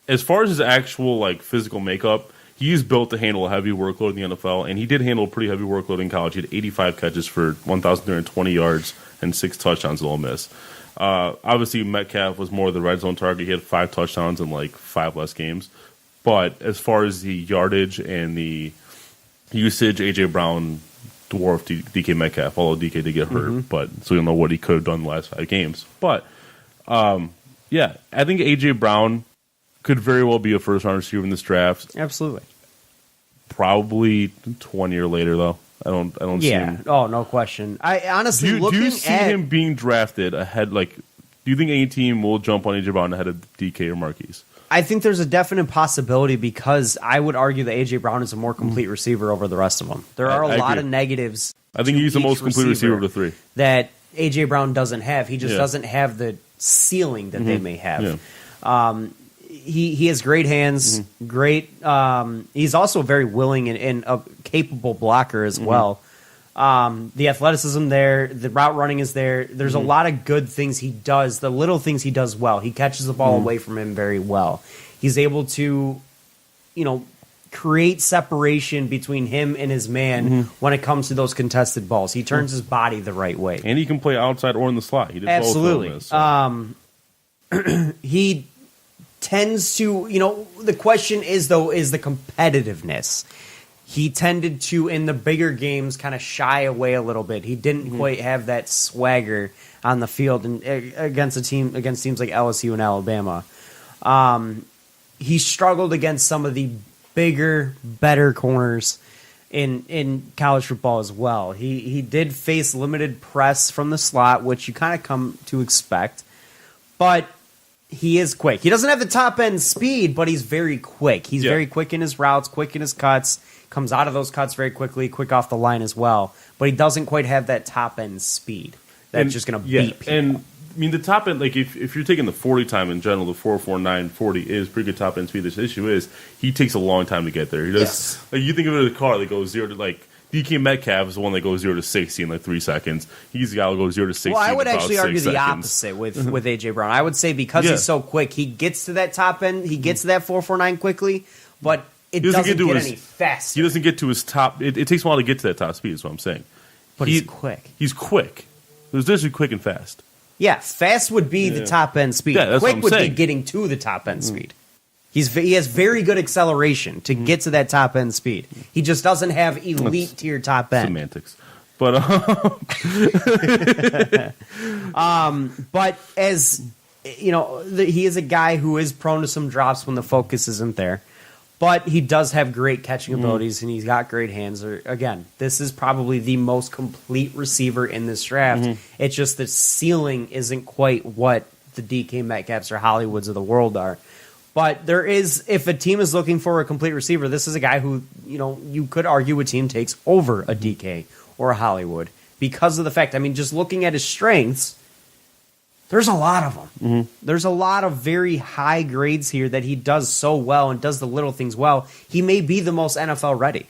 C: As far as his actual physical makeup, he's built to handle a heavy workload in the NFL, and he did handle a pretty heavy workload in college. He had 85 catches for 1,320 yards and 6 touchdowns at Ole Miss. Obviously, Metcalf was more the red zone target. He had 5 touchdowns in 5 less games. But as far as the yardage and the usage, A.J. Brown dwarfed DK Metcalf, although DK did get hurt. But so we don't know what he could have done the last 5 games. But, I think A.J. Brown could very well be a first-round receiver in this draft.
B: Absolutely.
C: Probably 20 years later, though. I don't see him.
B: Oh, no question. I honestly,
C: do you see him being drafted ahead? Do you think any team will jump on A.J. Brown ahead of DK or Marquise?
B: I think there's a definite possibility because I would argue that A.J. Brown is a more complete receiver over the rest of them. There are a lot of negatives.
C: I think he's the most complete receiver of the 3.
B: That A.J. Brown doesn't have. He just doesn't have the ceiling that they may have. Yeah. He has great hands, great. He's also a very willing and a capable blocker as well. The athleticism there, the route running is there. There's a lot of good things he does. The little things he does well. He catches the ball away from him very well. He's able to, create separation between him and his man when it comes to those contested balls. He turns his body the right way,
C: and he can play outside or in the slot. He did
B: absolutely.
C: Both this, so.
B: He tends to, the question is the competitiveness. He tended to, in the bigger games, kind of shy away a little bit. He didn't quite have that swagger on the field and against teams like LSU and Alabama. He struggled against some of the bigger, better corners in college football as well. He did face limited press from the slot, which you kind of come to expect, but he is quick. He doesn't have the top end speed, but he's very quick. He's very quick in his routes, quick in his cuts, comes out of those cuts very quickly, quick off the line as well, but he doesn't quite have that top end speed that's just going to beat people.
C: And I mean, the top end, like if you're taking the 40 time in general, the 4.49 40 is pretty good top end speed. The issue is he takes a long time to get there. He does. Like you think of it as a car that goes 0 to like DK Metcalf is the one that goes 0 to 60 in like 3 seconds. He's the guy who goes 0 to 60.
B: Well, I would
C: in
B: actually
C: about
B: argue
C: 6
B: the
C: seconds.
B: opposite with AJ Brown. I would say because he's so quick, he gets to that top end, he gets to that 4.49 quickly, but it doesn't get any faster.
C: He doesn't get to his top. It takes a while to get to that top speed. Is what I'm saying.
B: But he's quick.
C: He's quick. There's literally quick and fast.
B: Yeah, fast would be the top end speed.
C: Yeah, that's
B: quick
C: what I'm
B: would
C: saying.
B: be getting to the top end speed. He has very good acceleration to get to that top end speed. He just doesn't have elite tier top end.
C: Semantics. But
B: but as he is a guy who is prone to some drops when the focus isn't there. But he does have great catching abilities, and he's got great hands. Again, this is probably the most complete receiver in this draft. It's just the ceiling isn't quite what the DK Metcalfs or Hollywoods of the world are. But there is, if a team is looking for a complete receiver, this is a guy who, you could argue a team takes over a DK or a Hollywood because of the fact, just looking at his strengths, there's a lot of them. There's a lot of very high grades here that he does so well and does the little things well. He may be the most NFL ready.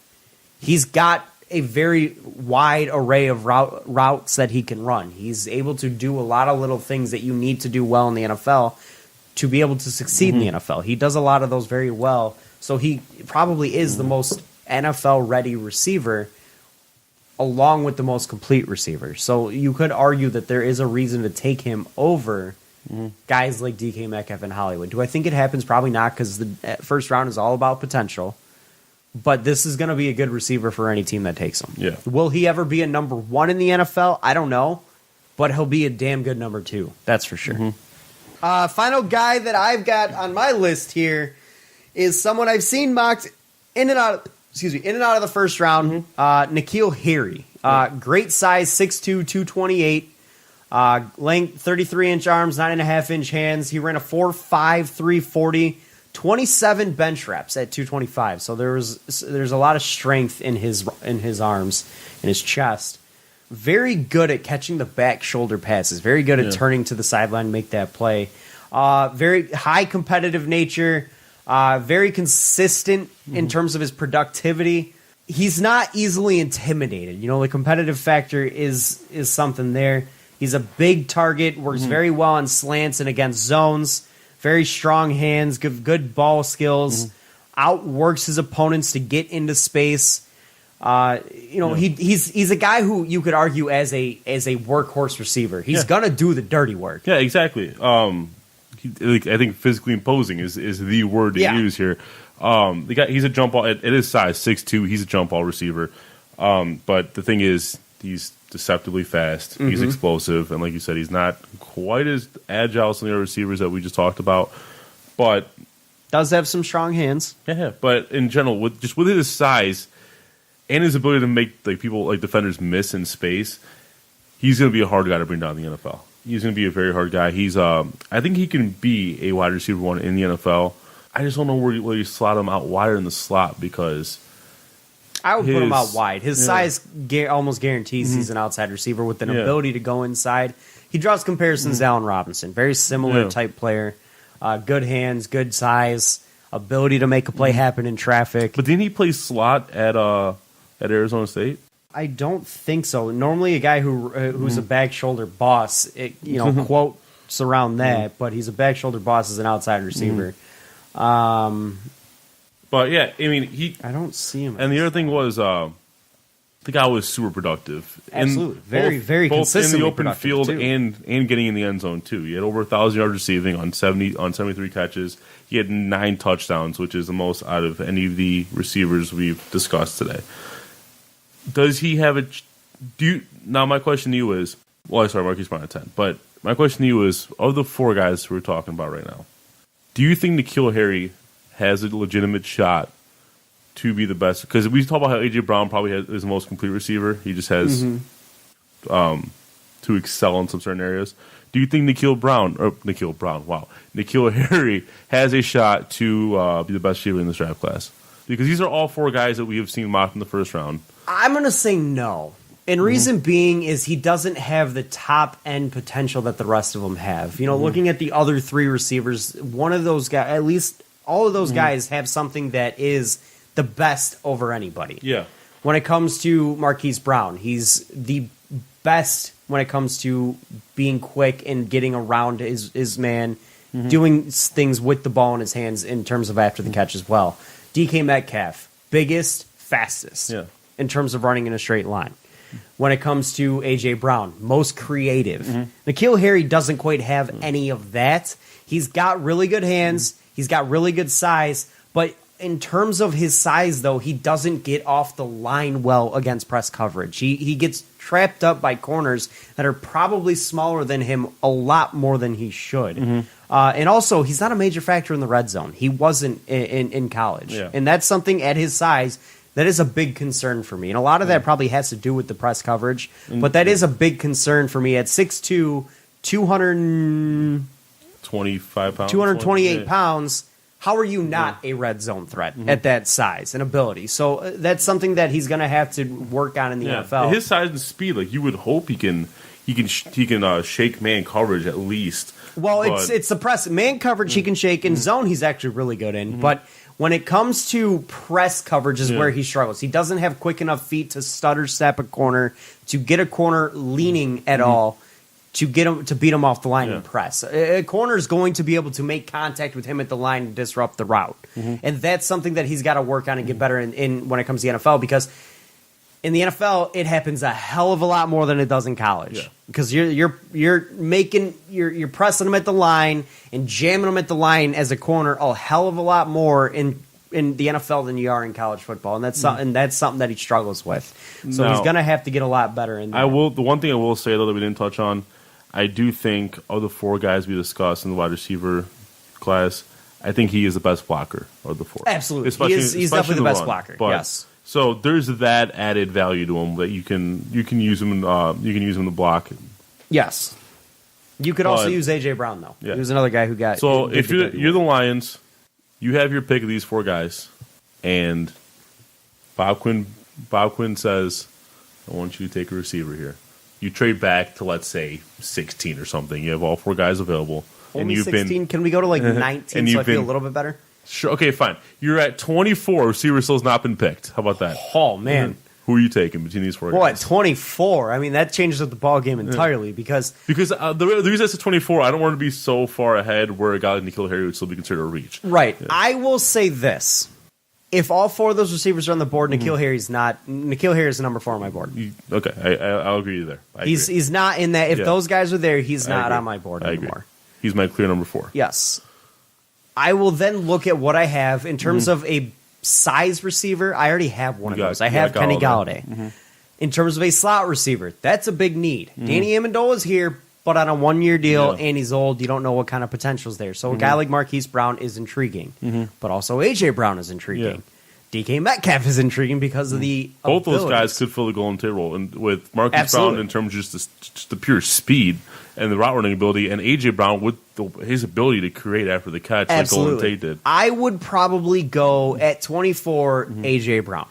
B: He's got a very wide array of routes that he can run. He's able to do a lot of little things that you need to do well in the NFL to be able to succeed in the NFL. He does a lot of those very well. So he probably is the most NFL ready receiver along with the most complete receiver. So you could argue that there is a reason to take him over guys like DK Metcalf and Hollywood. Do I think it happens? Probably not, because the first round is all about potential. But this is going to be a good receiver for any team that takes him.
C: Yeah.
B: Will he ever be a number 1 in the NFL? I don't know. But he'll be a damn good number 2. That's for sure. Final guy that I've got on my list here is someone I've seen mocked in and out of the first round, N'Keal Harry. Great size, 6'2", 228. Length, 33-inch arms, 9.5-inch hands. He ran a 4.5, 340, 27 bench reps at 225. So there's a lot of strength in his arms, in his chest. Very good at catching the back shoulder passes. Very good at turning to the sideline, make that play. Very high competitive nature. Very consistent in terms of his productivity. He's not easily intimidated. The competitive factor is something there. He's a big target, works very well on slants and against zones. Very strong hands, good ball skills. Outworks his opponents to get into space. He's a guy who you could argue as a workhorse receiver. He's gonna do the dirty work.
C: Yeah, exactly. I think physically imposing is the word to use here. The guy, he's a jump ball at his size, 6'2". He's a jump ball receiver. But the thing is, he's deceptively fast. He's explosive, and like you said, he's not quite as agile as some of the other receivers that we just talked about. But
B: does have some strong hands.
C: Yeah. But in general, with his size and his ability to make people like defenders miss in space, he's going to be a hard guy to bring down in the NFL. He's going to be a very hard guy. He's I think he can be a wide receiver 1 in the NFL. I just don't know where you slot him out wider in the slot, because
B: I would put him out wide. His size almost guarantees he's an outside receiver with an ability to go inside. He draws comparisons to Allen Robinson. Very similar type player. Good hands, good size, ability to make a play happen in traffic.
C: But didn't he play slot at Arizona State?
B: I don't think so. Normally, a guy who's a back shoulder boss, quotes around that, but he's a back shoulder boss as an outside receiver.
C: But yeah, I mean,
B: I don't see him.
C: And the other thing was, the guy was super productive.
B: Absolutely. Very
C: both
B: consistently
C: in the open
B: productive,
C: field
B: too.
C: and getting in the end zone, too. He had over 1,000 yards receiving on 73 catches. He had 9 touchdowns, which is the most out of any of the receivers we've discussed today. Does he have a... Now, my question to you is... Well, sorry, Marquise Brown at 10. But my question to you is, of the 4 guys who we're talking about right now, do you think N'Keal Harry has a legitimate shot to be the best? Because we talk about how A.J. Brown probably is the most complete receiver. He just has to excel in some certain areas. Do you think N'Keal Harry has a shot to be the best receiver in this draft class? Because these are all 4 guys that we have seen mocked in the first round.
B: I'm going to say no. And reason being is he doesn't have the top-end potential that the rest of them have. You know, looking at the other 3 receivers, one of those guys, at least all of those guys have something that is the best over anybody.
C: Yeah.
B: When it comes to Marquise Brown, he's the best when it comes to being quick and getting around his man, doing things with the ball in his hands in terms of after the catch as well. DK Metcalf, biggest, fastest in terms of running in a straight line. When it comes to A.J. Brown, most creative. N'Keal Harry doesn't quite have any of that. He's got really good hands. He's got really good size. But in terms of his size, though, he doesn't get off the line well against press coverage. He gets trapped up by corners that are probably smaller than him a lot more than he should. And also, he's not a major factor in the red zone. He wasn't in college.
C: Yeah.
B: And that's something at his size that is a big concern for me. And a lot of that probably has to do with the press coverage. But that is a big concern for me. At 6'2",
C: 25 pounds.
B: 228 pounds, how are you not a red zone threat at that size and ability? So that's something that he's going to have to work on in the NFL.
C: His size and speed, like you would hope he can shake man coverage at least.
B: Well, it's the press. Man coverage he can shake. In zone, he's actually really good in. But when it comes to press coverage is where he struggles. He doesn't have quick enough feet to stutter step a corner, to get a corner leaning at all, to get him to beat him off the line and press. A corner is going to be able to make contact with him at the line and disrupt the route. And that's something that he's got to work on and get better in when it comes to the NFL, because in the NFL, it happens a hell of a lot more than it does in college. Because you're pressing them at the line and jamming them at the line as a corner a hell of a lot more in the NFL than you are in college football, and that's something that he struggles with. So he's going to have to get a lot better in that.
C: The one thing I will say though that we didn't touch on, I do think of the 4 guys we discussed in the wide receiver class, I think he is the best blocker of the 4.
B: Absolutely, he's definitely the best blocker. Yes.
C: So there's that added value to him that you can use him to block.
B: Yes. You could also use A.J. Brown, though.
C: Yeah.
B: He was another guy who got...
C: So if you're the Lions, you have your pick of these 4 guys, and Bob Quinn says, I want you to take a receiver here. You trade back to, let's say, 16 or something. You have all 4 guys available.
B: Only 16? Can we go to, 19 so I feel a little bit better?
C: Sure. Okay, fine. You're at 24. Receiver still has not been picked. How about that?
B: Oh, man.
C: Who are you taking between these 4 guys?
B: Well, at 24, I mean, that changes up the ball game entirely because
C: the reason I said 24, I don't want to be so far ahead where a guy like N'Keal Harry would still be considered a reach.
B: Right. Yeah. I will say this. If all 4 of those receivers are on the board, N'Keal Harry's not. N'Keal Harry is the number 4 on my board.
C: Okay, I'll agree with you there.
B: He's not in that. If those guys are there, he's not on my board anymore.
C: He's my clear number 4.
B: Yes. I will then look at what I have in terms of a size receiver. I already have one of those. I have Kenny Galladay. In terms of a slot receiver, that's a big need. Danny Amendola is here, but on a 1-year deal, and he's old. You don't know what kind of potential is there. So a guy like Marquise Brown is intriguing, but also A.J. Brown is intriguing. DK Metcalf is intriguing because of the
C: both
B: abilities.
C: Those guys could fill the Golden Tate role, and with Marquise Brown in terms of just the pure speed and the route running ability, and A.J. Brown with his ability to create after the catch like Golden Tate did.
B: I would probably go at 24 A.J. Brown.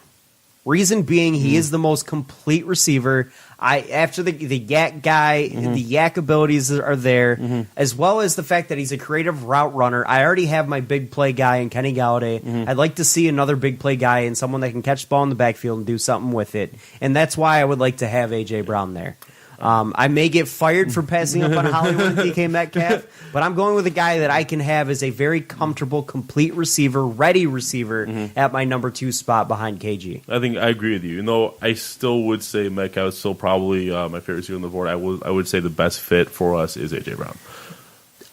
B: Reason being, he is the most complete receiver. After the yak guy, the yak abilities are there, as well as the fact that he's a creative route runner. I already have my big play guy in Kenny Galladay. I'd like to see another big play guy and someone that can catch the ball in the backfield and do something with it. And that's why I would like to have A.J. Brown there. I may get fired for passing up on Hollywood and DK Metcalf, but I'm going with a guy that I can have as a very comfortable, complete receiver, ready receiver at my number 2 spot behind KG.
C: I think I agree with you. Though I still would say Metcalf is still probably my favorite receiver on the board. I would say the best fit for us is AJ Brown.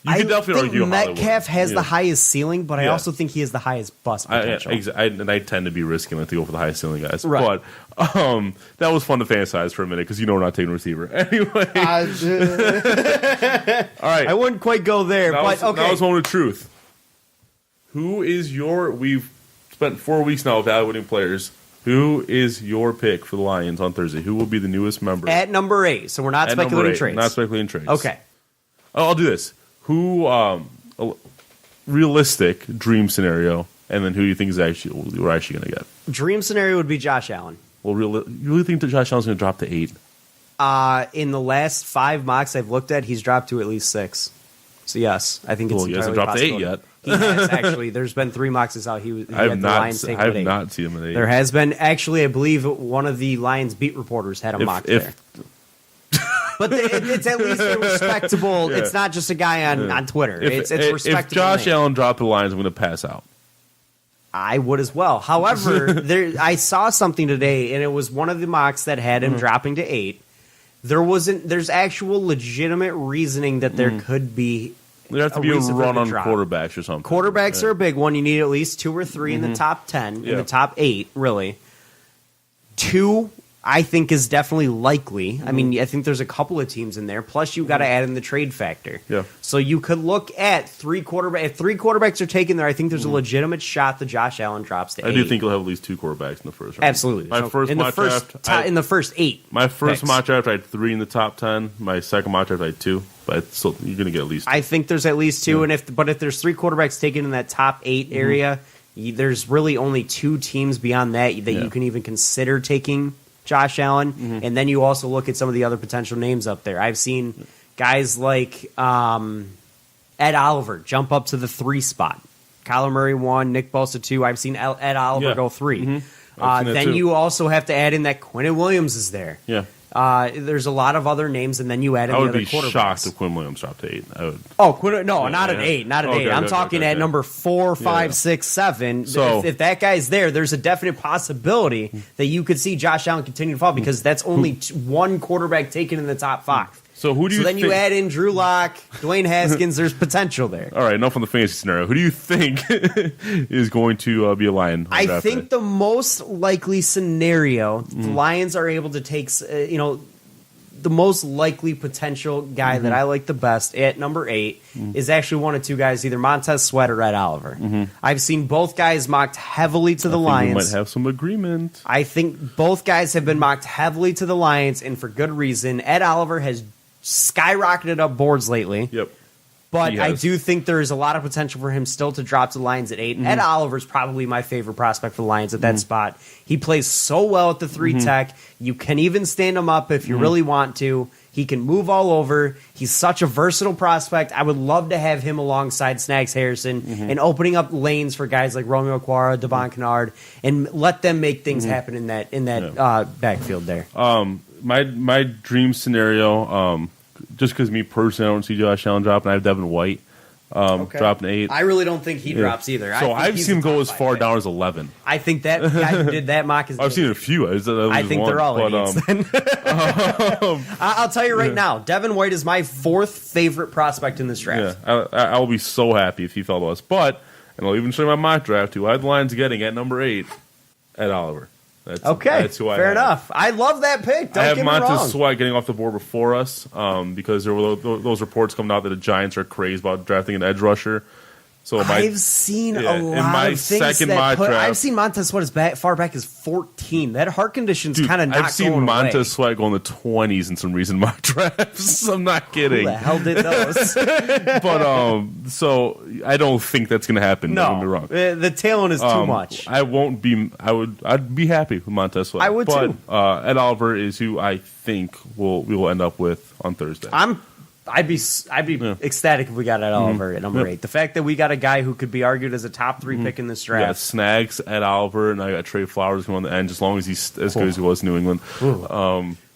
C: You could definitely argue
B: Metcalf has the highest ceiling, but I also think he has the highest bust potential.
C: I tend to be risky to go for the highest ceiling guys.
B: Right.
C: But that was fun to fantasize for a minute because we're not taking a receiver. Anyway. All right.
B: I wouldn't quite go there, but okay.
C: That was moment of truth. Who is we've spent 4 weeks now evaluating players. Who is your pick for the Lions on Thursday? Who will be the newest member?
B: At number 8, so we're not speculating trades.
C: Not speculating trades.
B: Okay.
C: I'll do this. Who, a realistic dream scenario, and then who you think is we're actually going to get?
B: Dream scenario would be Josh Allen.
C: Well, you really think that Josh Allen's going to drop to 8?
B: In the last 5 mocks I've looked at, he's dropped to at least 6. So yes, I think it's
C: he hasn't dropped to 8 yet.
B: He has actually. There's been 3 mocks as how he had the Lions take
C: I
B: at 8.
C: have not seen him at 8.
B: There has been actually, I believe one of the Lions beat reporters had a mock there. But it's at least a respectable. Yeah. It's not just a guy on Twitter. It's respectable.
C: If Josh Allen dropped the Lions, I'm going to pass out.
B: I would as well. However, I saw something today, and it was one of the mocks that had him dropping to 8. There's actual legitimate reasoning that there could be.
C: There have to be a run on quarterbacks or something.
B: Quarterbacks are a big one. You need at least 2 or 3 in the top 10, in the top 8, really. 2, I think, is definitely likely. I mean, I think there's a couple of teams in there. Plus, you got to add in the trade factor.
C: Yeah.
B: So you could look at 3 quarterbacks. If 3 quarterbacks are taken there, I think there's a legitimate shot that Josh Allen drops to 8.
C: I do think you'll have at least 2 quarterbacks in the first round.
B: Absolutely. In the first 8.
C: My first
B: picks.
C: mock draft, I had 3 in the top 10. My second mock draft, I had 2. But still, you're going to get at least 2.
B: I think there's at least 2. And if there's 3 quarterbacks taken in that top 8 area, there's really only 2 teams beyond that you can even consider taking Josh Allen, and then you also look at some of the other potential names up there. I've seen guys like Ed Oliver jump up to the 3 spot. Kyler Murray 1, Nick Bosa 2. I've seen Ed Oliver go 3. Then you also have to add in that Quinnen Williams is there.
C: Yeah.
B: There's a lot of other names, and then you add in the other quarterbacks. I would be shocked
C: if Quinn Williams dropped to 8. I would.
B: Oh, not at 8. Not at 8. I'm talking at number 4, 5, 6, 7.
C: So,
B: if that guy's there, there's a definite possibility that you could see Josh Allen continue to fall because that's only 1 quarterback taken in the top 5.
C: So who do you?
B: So then you add in Drew Lock, Dwayne Haskins. There's potential there.
C: All right, enough on the fantasy scenario. Who do you think is going to be a Lion?
B: I think the most likely scenario, the Lions are able to take, the most likely potential guy that I like the best at number 8 is actually one of 2 guys, either Montez Sweat or Ed Oliver. I've seen both guys mocked heavily to the Lions.
C: We might have some agreement.
B: I think both guys have been mocked heavily to the Lions, and for good reason. Ed Oliver has skyrocketed up boards lately.
C: Yep.
B: But I do think there is a lot of potential for him still to drop to the Lions at 8. Ed Oliver's probably my favorite prospect for the Lions at that spot. He plays so well at the 3 tech. You can even stand him up if you really want to. He can move all over. He's such a versatile prospect. I would love to have him alongside Snags Harrison and opening up lanes for guys like Romeo Okwara, Devon Kennard, and let them make things happen in that backfield there.
C: My dream scenario, just because me personally, I don't see Josh Allen dropping. I have Devin White dropping 8.
B: I really don't think he drops either.
C: So I've seen him go as far down as 11.
B: I think that guy who did that mock is.
C: I've seen a few.
B: I think they're all idiots. I'll tell you right now, Devin White is my 4th favorite prospect in this draft.
C: Yeah, I will be so happy if he fell to us. But, and I'll even show you my mock draft, who I had the Lions getting at number 8, Ed Oliver. That's who I
B: fair
C: have.
B: enough. I love that pick. Don't
C: I have
B: get me wrong.
C: Montez Sweat getting off the board before us because there were those reports coming out that the Giants are crazy about drafting an edge rusher. So
B: I've seen a lot of things I've seen Montez Sweat as far back as 14. That heart condition's kind of not going away.
C: I've seen Montez Sweat go in the 20s in some recent mock drafts. I'm not kidding.
B: Who the hell did those?
C: But so I don't think that's going to happen.
B: No,
C: don't get me wrong.
B: The talent is too much.
C: I'd be happy with Montez Sweat.
B: I would too.
C: Ed Oliver is who I think we will end up with on Thursday.
B: I'd be ecstatic if we got Ed Oliver at number 8. The fact that we got a guy who could be argued as a top 3 pick in this draft.
C: Yeah, Snags, Ed Oliver, and I got Trey Flowers going on the end, as long as he's as good as he was in New England.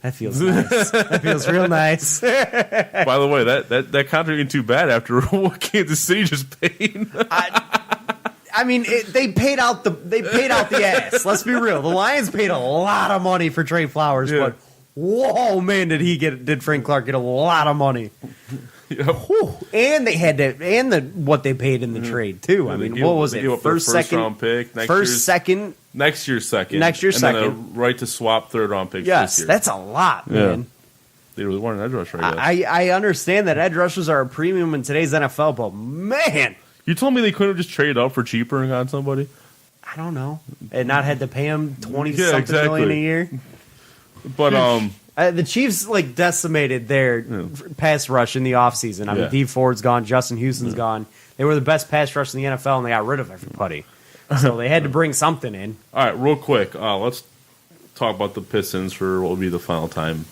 B: That feels nice. That feels real nice.
C: By the way, that contract ain't too bad after what Kansas City just paid.
B: I mean, they paid out the ass. Let's be real. The Lions paid a lot of money for Trey Flowers,
C: Yeah.
B: but whoa, man, did Frank Clark get a lot of money?
C: Yep.
B: Whew. And they had to, and what they paid in the trade too. I mean, what was it?
C: First round pick, next year's second, and then a right to swap third round picks.
B: Yes,
C: this year.
B: that's a lot, man.
C: Yeah. They really want an edge rusher. I guess.
B: I understand that edge rushers are a premium in today's NFL, but man,
C: You told me they couldn't have just traded up for cheaper and got somebody.
B: I don't know, and not had to pay him $20
C: Yeah,
B: something
C: exactly.
B: million a year.
C: But
B: The Chiefs decimated their pass rush in the offseason. I mean,
C: Yeah.
B: Dee Ford's gone, Justin Houston's gone. They were the best pass rush in the NFL, and they got rid of everybody. So they had to bring something in.
C: all right, real quick, let's talk about the Pistons for what will be the final time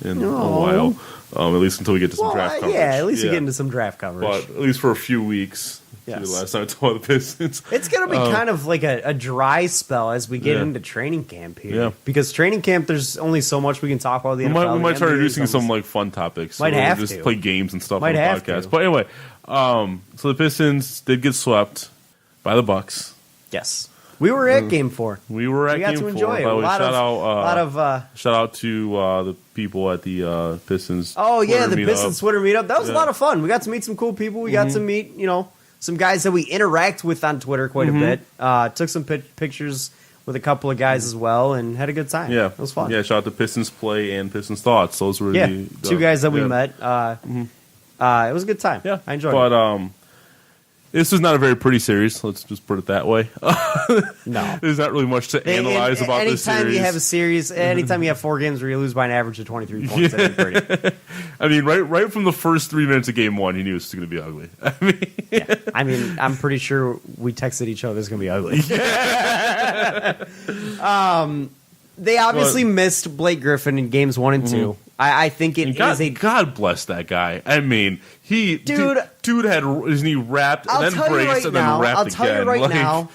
C: in a while. At least until we get to some draft coverage.
B: Yeah, at least you get into some draft coverage.
C: But at least for a few weeks.
B: Yes.
C: The last time I talked about the Pistons.
B: It's going to be kind of like a dry spell as we get into training camp here.
C: Yeah.
B: Because training camp, there's only so much we can talk about the NFL.
C: We might start
B: The NBA
C: introducing
B: is
C: some
B: almost-
C: fun topics.
B: Might
C: We'll
B: have
C: just
B: to.
C: play games and stuff
B: Might
C: on the
B: have
C: podcast.
B: to.
C: But anyway, so the Pistons did get swept by the Bucks.
B: Yes. We were at Game 4.
C: We were at
B: We got
C: Game
B: to
C: 4.
B: enjoy it.
C: By the way,
B: Shout
C: shout out to the people at the Pistons.
B: Oh, yeah,
C: Twitter
B: the
C: meetup.
B: Pistons Twitter meetup. That was a
C: Yeah.
B: lot of fun. We got to meet some cool people. We got to meet, some guys that we interact with on Twitter quite a bit. Took some pictures with a couple of guys as well and had a good time.
C: Yeah,
B: It was fun.
C: Yeah, shout out to Pistons Play and Pistons Thoughts. Those were
B: Yeah,
C: the
B: two guys that we
C: yeah.
B: met. It was a good time.
C: Yeah,
B: I enjoyed it.
C: But this was not a very pretty series. Let's just put it that way.
B: No.
C: There's not really much to analyze about this series.
B: Anytime you have a series, anytime you have 4 games where you lose by an average of 23 points, that ain't pretty.
C: I mean, right from the first 3 minutes of game 1, he knew it was going to be ugly.
B: I mean, I'm pretty sure we texted each other it's going to be ugly. They obviously missed Blake Griffin in games 1 and 2. I think it is a...
C: God bless that guy. I mean, dude had his knee wrapped and then braced and then wrapped again.
B: I'll tell you right now,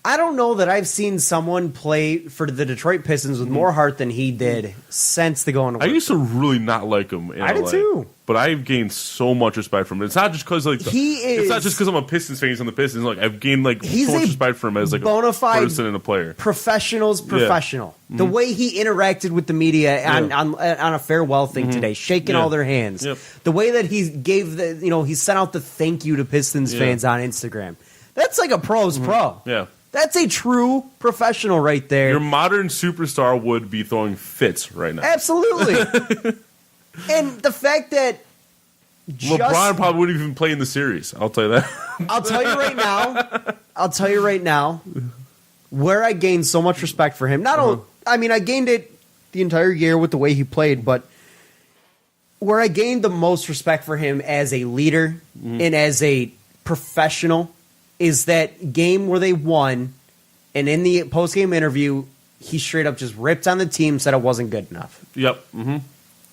B: I don't know that I've seen someone play for the Detroit Pistons with more heart than he did since the going to
C: I
B: work.
C: used to really not like him in
B: I did
C: LA,
B: too.
C: but I've gained so much respect from him. It's not just because it's not just because I'm a Pistons fan. He's on the Pistons. Like I've gained
B: He's
C: so much
B: a
C: respect for him as like
B: bona
C: a
B: fide
C: person and a player.
B: Professional's professional. The way he interacted with the media on a farewell thing today, shaking all their hands.
C: Yep.
B: The way that he gave he sent out the thank you to Pistons fans on Instagram. That's like a pro's pro.
C: Yeah.
B: That's a true professional right there.
C: Your modern superstar would be throwing fits right now.
B: Absolutely. And the fact that
C: LeBron probably wouldn't even play in the series. I'll tell you that.
B: I'll tell you right now where I gained so much respect for him. Not only, I mean, I gained it the entire year with the way he played, but where I gained the most respect for him as a leader and as a professional is that game where they won, and in the post-game interview, he straight up just ripped on the team, said it wasn't good enough.
C: Yep. Mm-hmm.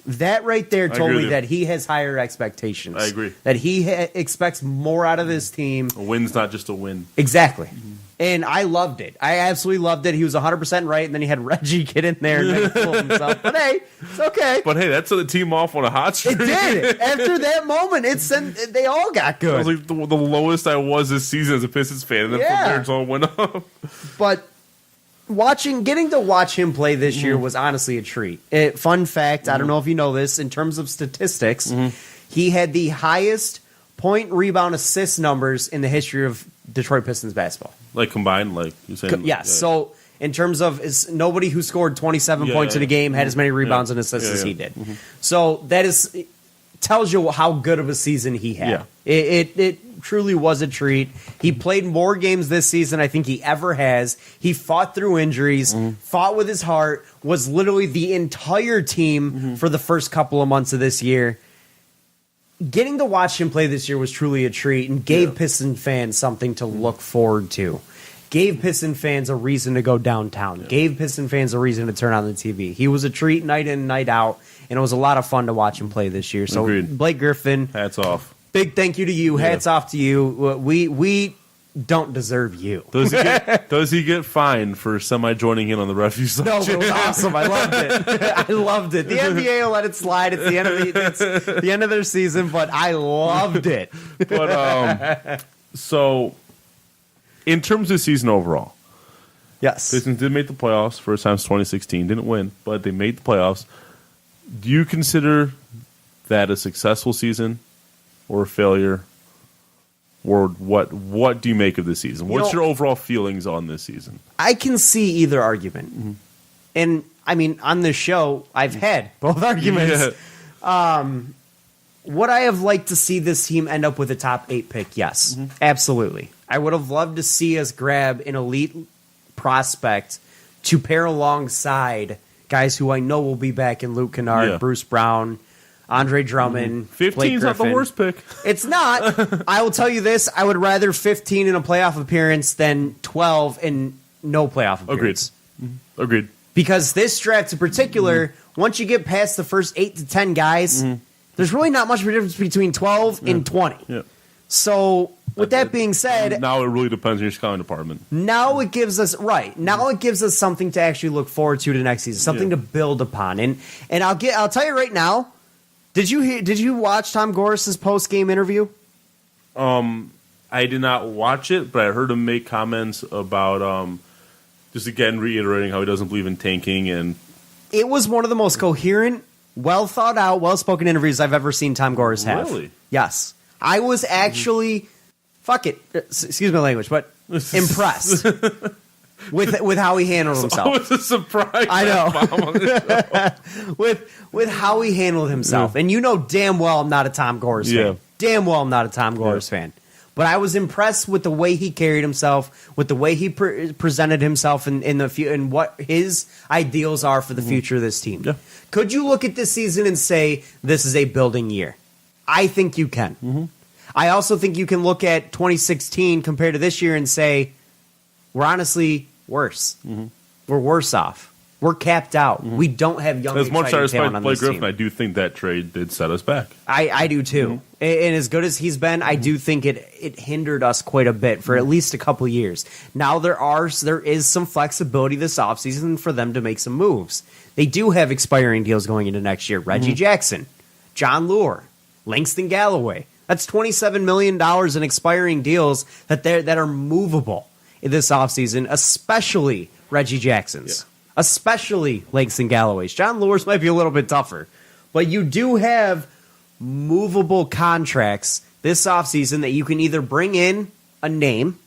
B: That right there told
C: agree
B: me
C: with
B: that he has higher expectations.
C: I agree.
B: That he expects more out of this team.
C: A win's not just a win.
B: Exactly. And I loved it. I absolutely loved it. He was 100% right, and then he had Reggie get in there and then fool himself. But hey, it's okay.
C: But hey, that set the team off on a hot streak.
B: It did. After that moment, they all got
C: That was
B: good.
C: like the lowest I was this season as a Pistons fan, and then from there it's all went up.
B: But getting to watch him play this year was honestly a treat. Fun fact, I don't know if you know this, in terms of statistics, he had the highest point, rebound, assist numbers in the history of Detroit Pistons basketball.
C: Like combined, like you're saying.
B: Yes. So in terms of nobody who scored 27 points in a game had as many rebounds and assists as he did. So that tells you how good of a season he had.
C: Yeah.
B: It truly was a treat. He played more games this season I think he ever has. He fought through injuries, fought with his heart, was literally the entire team for the first couple of months of this year. Getting to watch him play this year was truly a treat and gave Piston fans something to look forward to. Gave Piston fans a reason to go downtown. Gave Piston fans a reason to turn on the TV. He was a treat night in, night out, and it was a lot of fun to watch him play this year. So,
C: Agreed.
B: Blake Griffin,
C: Hats off.
B: big thank you to you. Hats off to you. We don't deserve you.
C: Does he get fined for joining in on the refugee section?
B: No, it was awesome. I loved it. I loved it. The NBA will let it slide. It's the end of their season, but I loved it.
C: But so, in terms of the season overall,
B: yes,
C: Pistons did make the playoffs first time since 2016. Didn't win, but they made the playoffs. Do you consider that a successful season or a failure? Or what do you make of this season? What's your overall feelings on this season?
B: I can see either argument. And, I mean, on this show, I've had both arguments.
C: Yeah.
B: Would I have liked to see this team end up with a top 8 pick? Yes, absolutely. I would have loved to see us grab an elite prospect to pair alongside guys who I know will be back in Luke Kennard, Bruce Brown, Andre Drummond,
C: 15's not the worst pick.
B: It's not. I will tell you this. I would rather 15 in a playoff appearance than 12 in no playoff appearance.
C: Agreed.
B: Because this draft in particular, once you get past the first 8 to 10 guys, there's really not much of a difference between 12 and 20.
C: Yeah.
B: So, with that being said,
C: now it really depends on your scouting department.
B: Now it gives us something to actually look forward to the next season, something to build upon. And I'll tell you right now, did you watch Tom Gorris's post-game interview?
C: I did not watch it, but I heard him make comments about just again reiterating how he doesn't believe in tanking, and
B: it was one of the most coherent, well thought out, well spoken interviews I've ever seen Tom Gores have.
C: Really?
B: Yes. I was actually excuse my language, but impressed with how he handled himself.
C: It was a surprise.
B: I know. with how he handled himself. And you know damn well I'm not a Tom Gores fan. Damn well I'm not a Tom Gores fan. But I was impressed with the way he carried himself, with the way he presented himself in what his ideals are for the future of this team. Yeah. Could you look at this season and say this is a building year? I think you can. I also think you can look at 2016 compared to this year and say we're honestly worse. We're worse off. We're capped out. We don't have young,
C: as much as I respect Blake Griffin,
B: team.
C: I do think that trade did set us back.
B: I do too. And as good as he's been, I do think it hindered us quite a bit for at least a couple years. Now there is some flexibility this offseason for them to make some moves. They do have expiring deals going into next year. Reggie Jackson, John Lure, Langston Galloway. That's $27 million in expiring deals that are movable in this offseason, especially Reggie Jackson's. Yeah. Especially Langston Galloway's. John Lure's might be a little bit tougher. But you do have movable contracts this offseason that you can either bring in a name.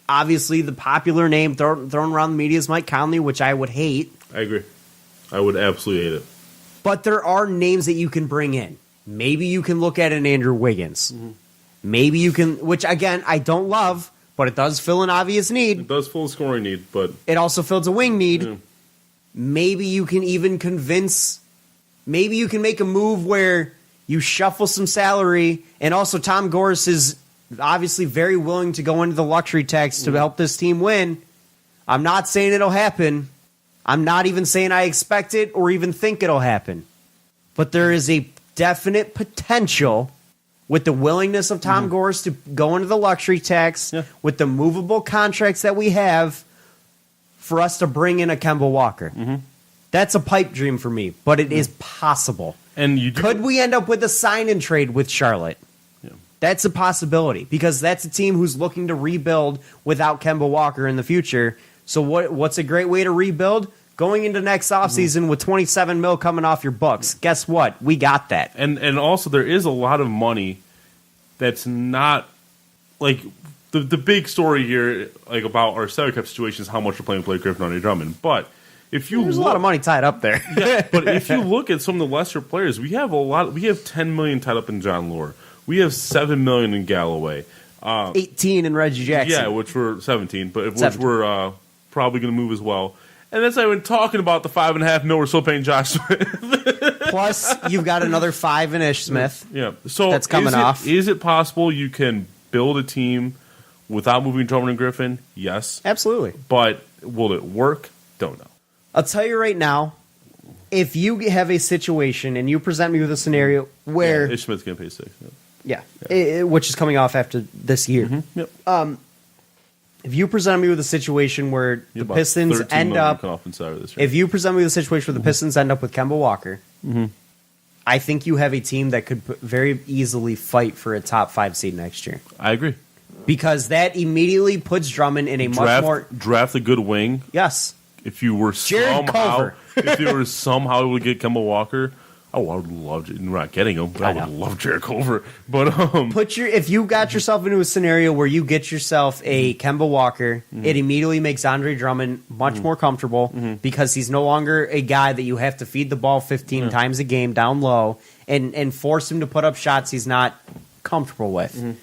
B: Obviously, the popular name thrown around the media is Mike Conley, which I would hate.
C: I agree. I would absolutely hate it.
B: But there are names that you can bring in. Maybe you can look at an Andrew Wiggins. Maybe you can, which again, I don't love, but it does fill an obvious need.
C: It does fill a scoring need, but
B: it also fills a wing need. Yeah. Maybe you can even maybe you can make a move where you shuffle some salary, and also Tom Gores is obviously very willing to go into the luxury tax to help this team win. I'm not saying it'll happen. I'm not even saying I expect it or even think it'll happen. But there is a definite potential with the willingness of Tom Gores to go into the luxury tax, with the movable contracts that we have, for us to bring in a Kemba Walker. That's a pipe dream for me, but it is possible. And could we end up with a sign-and trade with Charlotte? Yeah. That's a possibility, because that's a team who's looking to rebuild without Kemba Walker in the future. So what's a great way to rebuild? Going into next offseason with $27 million coming off your books. Guess what? We got that.
C: And also there is a lot of money that's not like the big story here, like about our salary cap situation, is how much we're playing with Blake Griffin and Andre Drummond. But if you
B: there's a lot of money tied up there.
C: But if you look at some of the lesser players, we have $10 million tied up in John Lure. We have $7 million in Galloway.
B: 18 in Reggie Jackson.
C: Yeah, which we're 17, but which we're probably going to move as well. And that's not even talking about the $5.5 million we're still paying Josh Smith.
B: Plus, you've got another $5 in Ish Smith.
C: Yeah, so
B: that's coming off.
C: Is it possible you can build a team without moving Drummond and Griffin? Yes,
B: absolutely.
C: But will it work? Don't know.
B: I'll tell you right now. If you have a situation and you present me with a scenario where
C: Ish Smith's going to pay $6.
B: Yeah. Which is coming off after this year.
C: Yep.
B: if you present me with a situation where the Pistons end up, if you present me with a situation where the Pistons end up with Kemba Walker, I think you have a team that could very easily fight for a top 5 seed next year.
C: I agree.
B: Because that immediately puts Drummond in a much more...
C: Draft a good wing.
B: Yes.
C: If you were somehow able to get Kemba Walker... Oh, I would love it. We're not getting him, but I would love Jared Culver. But
B: if you got yourself into a scenario where you get yourself a Kemba Walker, it immediately makes Andre Drummond much more comfortable because he's no longer a guy that you have to feed the ball 15 times a game down low and force him to put up shots he's not comfortable with.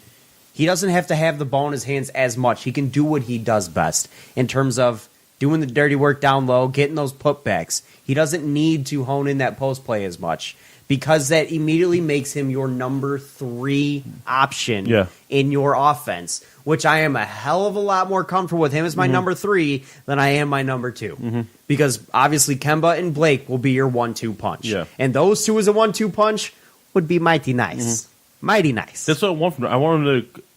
B: He doesn't have to have the ball in his hands as much. He can do what he does best in terms of doing the dirty work down low, getting those putbacks. He doesn't need to hone in that post play as much because that immediately makes him your number 3 option in your offense, which I am a hell of a lot more comfortable with him as my number 3 than I am my number 2. Because obviously Kemba and Blake will be your 1-2 punch.
C: Yeah.
B: And those two as a 1-2 punch would be mighty nice. Mighty nice.
C: That's what I want from him.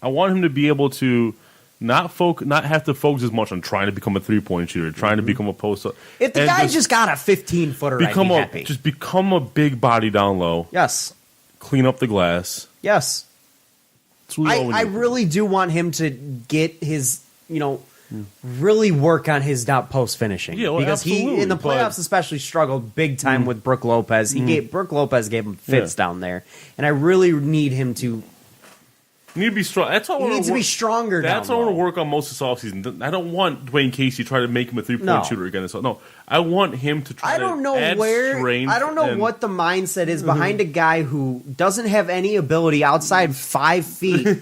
C: I want him to be able to not have to focus as much on trying to become a 3-point shooter, trying to become a post.
B: If the guy just got a 15-footer, I'd be happy.
C: Just become a big body down low.
B: Yes.
C: Clean up the glass.
B: Yes. I really do want him to get his, really work on his post finishing.
C: Yeah, well,
B: because he, in the playoffs especially, struggled big time with Brook Lopez. Brook Lopez gave him fits down there. And I really need him to...
C: You need to be strong. That's what
B: he needs to be stronger.
C: That's what I want to work on most of this offseason. I don't want Dwayne Casey to try to make him a 3-point shooter again. No, I want him to try. I don't know
B: what the mindset is behind a guy who doesn't have any ability outside 5 feet.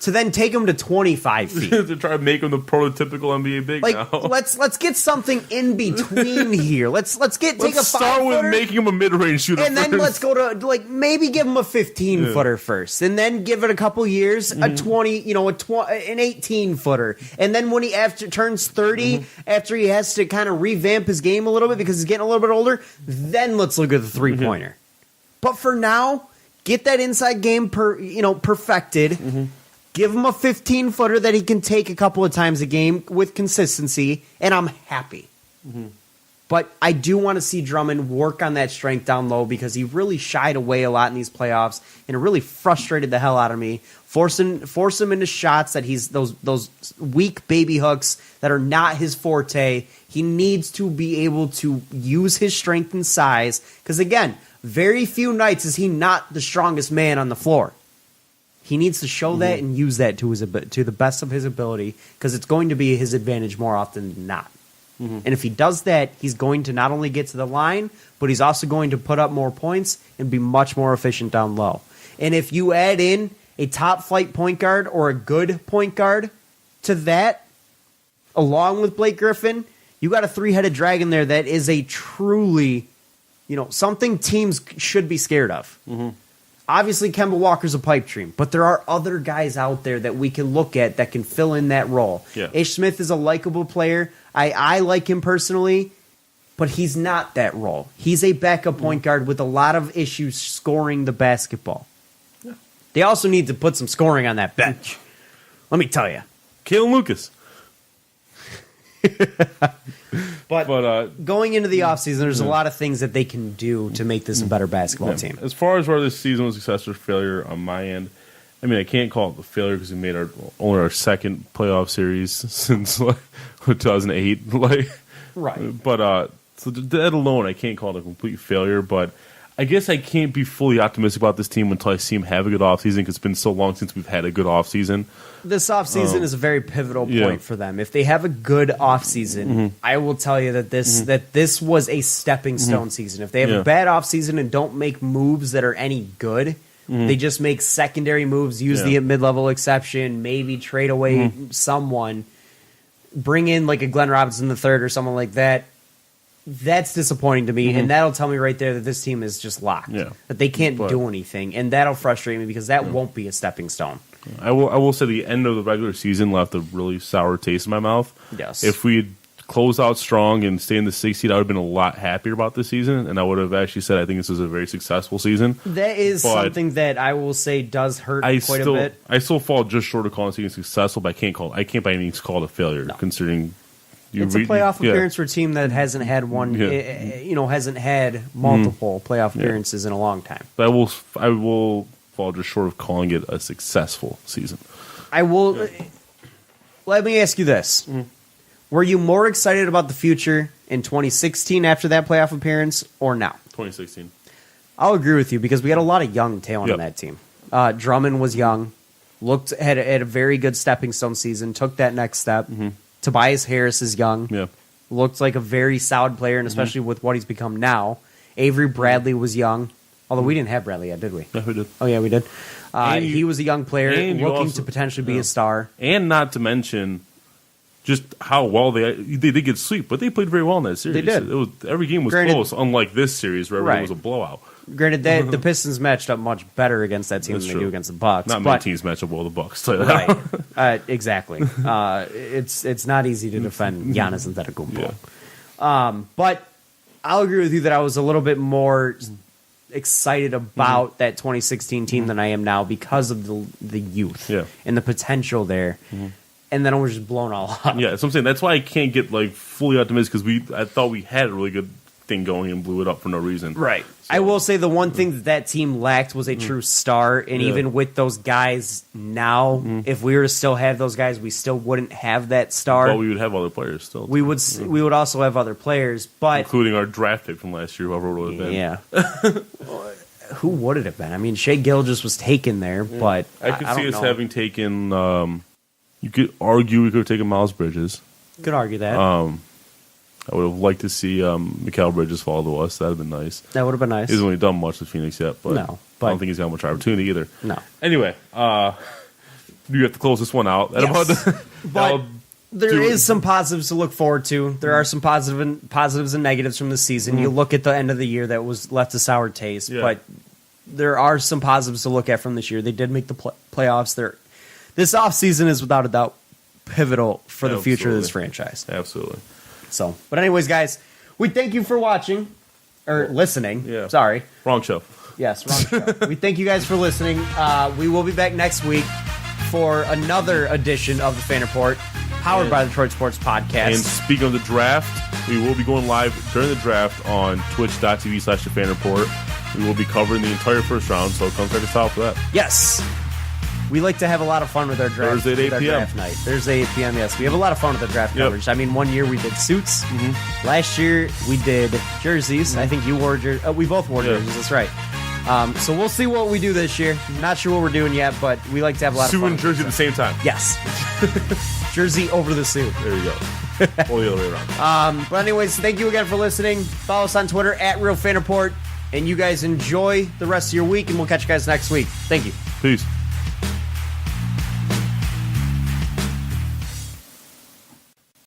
B: To then take him to 25 feet.
C: To try to make him the prototypical NBA big now.
B: Let's get something in between here. Let's take a 5-footer.
C: Start with making him a mid-range shooter
B: and then let's go to maybe give him a 15-footer first, and then give it a couple years, a 20, an 18-footer, and then when he turns 30, after he has to kind of revamp his game a little bit because he's getting a little bit older, then let's look at the 3-pointer. But for now, get that inside game perfected. Give him a 15-footer that he can take a couple of times a game with consistency, and I'm happy. But I do want to see Drummond work on that strength down low because he really shied away a lot in these playoffs, and it really frustrated the hell out of me. Force him into shots that he's those weak baby hooks that are not his forte. He needs to be able to use his strength and size because, again, very few nights is he not the strongest man on the floor. He needs to show that and use that to the best of his ability because it's going to be his advantage more often than not. And if he does that, he's going to not only get to the line, but he's also going to put up more points and be much more efficient down low. And if you add in a top-flight point guard or a good point guard to that, along with Blake Griffin, you got a 3-headed dragon there that is a truly, something teams should be scared of. Obviously, Kemba Walker's a pipe dream, but there are other guys out there that we can look at that can fill in that role.
C: Yeah.
B: Ish Smith is a likable player. I like him personally, but he's not that role. He's a backup point guard with a lot of issues scoring the basketball. Yeah. They also need to put some scoring on that bench. Let me tell you.
C: Kalen Lucas.
B: But going into the offseason, there's a lot of things that they can do to make this a better basketball team.
C: As far as whether this season was a success or failure on my end, I can't call it a failure because we made only our second playoff series since 2008.
B: Right.
C: But so that alone, I can't call it a complete failure. But I guess I can't be fully optimistic about this team until I see them have a good offseason because it's been so long since we've had a good offseason.
B: This offseason is a very pivotal point for them. If they have a good offseason, I will tell you that this was a stepping stone season. If they have a bad offseason and don't make moves that are any good, they just make secondary moves, use the mid-level exception, maybe trade away someone, bring in like a Glenn Robinson III or someone like that, that's disappointing to me, and that'll tell me right there that this team is just locked. Yeah. That they can't do anything, and that'll frustrate me because that won't be a stepping stone.
C: I will say the end of the regular season left a really sour taste in my mouth.
B: Yes.
C: If we had close out strong and stay in the 6th seed, I would have been a lot happier about this season, and I would have actually said I think this was a very successful season.
B: That is something that I will say does hurt quite a bit.
C: I still fall just short of calling this season successful, but I can't by any means call it a failure, considering
B: it's a playoff appearance for a team that hasn't had one, hasn't had multiple playoff appearances in a long time.
C: But I will fall just short of calling it a successful season.
B: I will. Let me ask you this. Were you more excited about the future in 2016 after that playoff appearance or now?
C: 2016.
B: I'll agree with you because we had a lot of young talent on that team. Drummond was young, had a very good stepping stone season, took that next step. Tobias Harris is young, looked like a very solid player, and especially with what he's become now. Avery Bradley was young, although we didn't have Bradley yet, did we?
C: Yeah, we did.
B: Oh, yeah, we did. He was a young player looking to potentially be a star.
C: And not to mention just how well they did get sweep, but they played very well in that series.
B: They did.
C: Every game was close, unlike this series where everything was a blowout.
B: Granted, the Pistons matched up much better against that team than they do against the Bucks.
C: Not many teams match up well with the Bucks.
B: Right. Exactly. It's not easy to defend Giannis Antetokounmpo. But I'll agree with you that I was a little bit more excited about that 2016 team than I am now because of the youth and the potential there. And then I was just blown all up.
C: Yeah, that's what I'm saying. That's why I can't get fully optimistic because I thought we had a really good thing going and blew it up for no reason.
B: Right. So, I will say the one thing that team lacked was a true star, and even with those guys now, if we were to still have those guys, we still wouldn't have that star.
C: But we would have other players still.
B: We would also have other players, but
C: including our draft pick from last year, whoever it would have been.
B: Yeah. Who would it have been? I mean, Shea Gilgeous was taken there, but
C: I could see us having taken. You could argue we could have taken Miles Bridges.
B: Could argue that.
C: I would have liked to see Mikal Bridges fall to us. That would have been nice.
B: That would have been nice.
C: He hasn't really done much with Phoenix yet, but
B: no,
C: I don't think he's got much opportunity either.
B: No.
C: Anyway, you have to close this one out.
B: Yes. But there is some positives to look forward to. There are some positives and negatives from the season. You look at the end of the year that was left a sour taste, but there are some positives to look at from this year. They did make the playoffs. This offseason is without a doubt pivotal for the future of this franchise.
C: Absolutely.
B: So, but anyways, guys, we thank you for watching or listening.
C: Yeah.
B: Sorry.
C: Wrong show.
B: Yes, wrong show. We thank you guys for listening. We will be back next week for another edition of the Fan Report, powered by the Detroit Sports Podcast.
C: And speaking of the draft, we will be going live during the draft on twitch.tv/thefanreport. We will be covering the entire first round, so come check us out for that.
B: Yes. We like to have a lot of fun with our draft,
C: Thursday at 8 p.m.
B: Draft night. Thursday, 8 p.m., yes. We have a lot of fun with the draft coverage. I mean, one year we did suits. Last year we did jerseys. I think you wore jerseys. We both wore jerseys. That's right. So we'll see what we do this year. Not sure what we're doing yet, but we like to have a lot of fun.
C: Suit and jersey at the same time.
B: Yes. Jersey over the suit.
C: There you go. Or the other way around.
B: But anyways, thank you again for listening. Follow us on Twitter @RealFanReport. And you guys enjoy the rest of your week, and we'll catch you guys next week. Thank you.
C: Peace.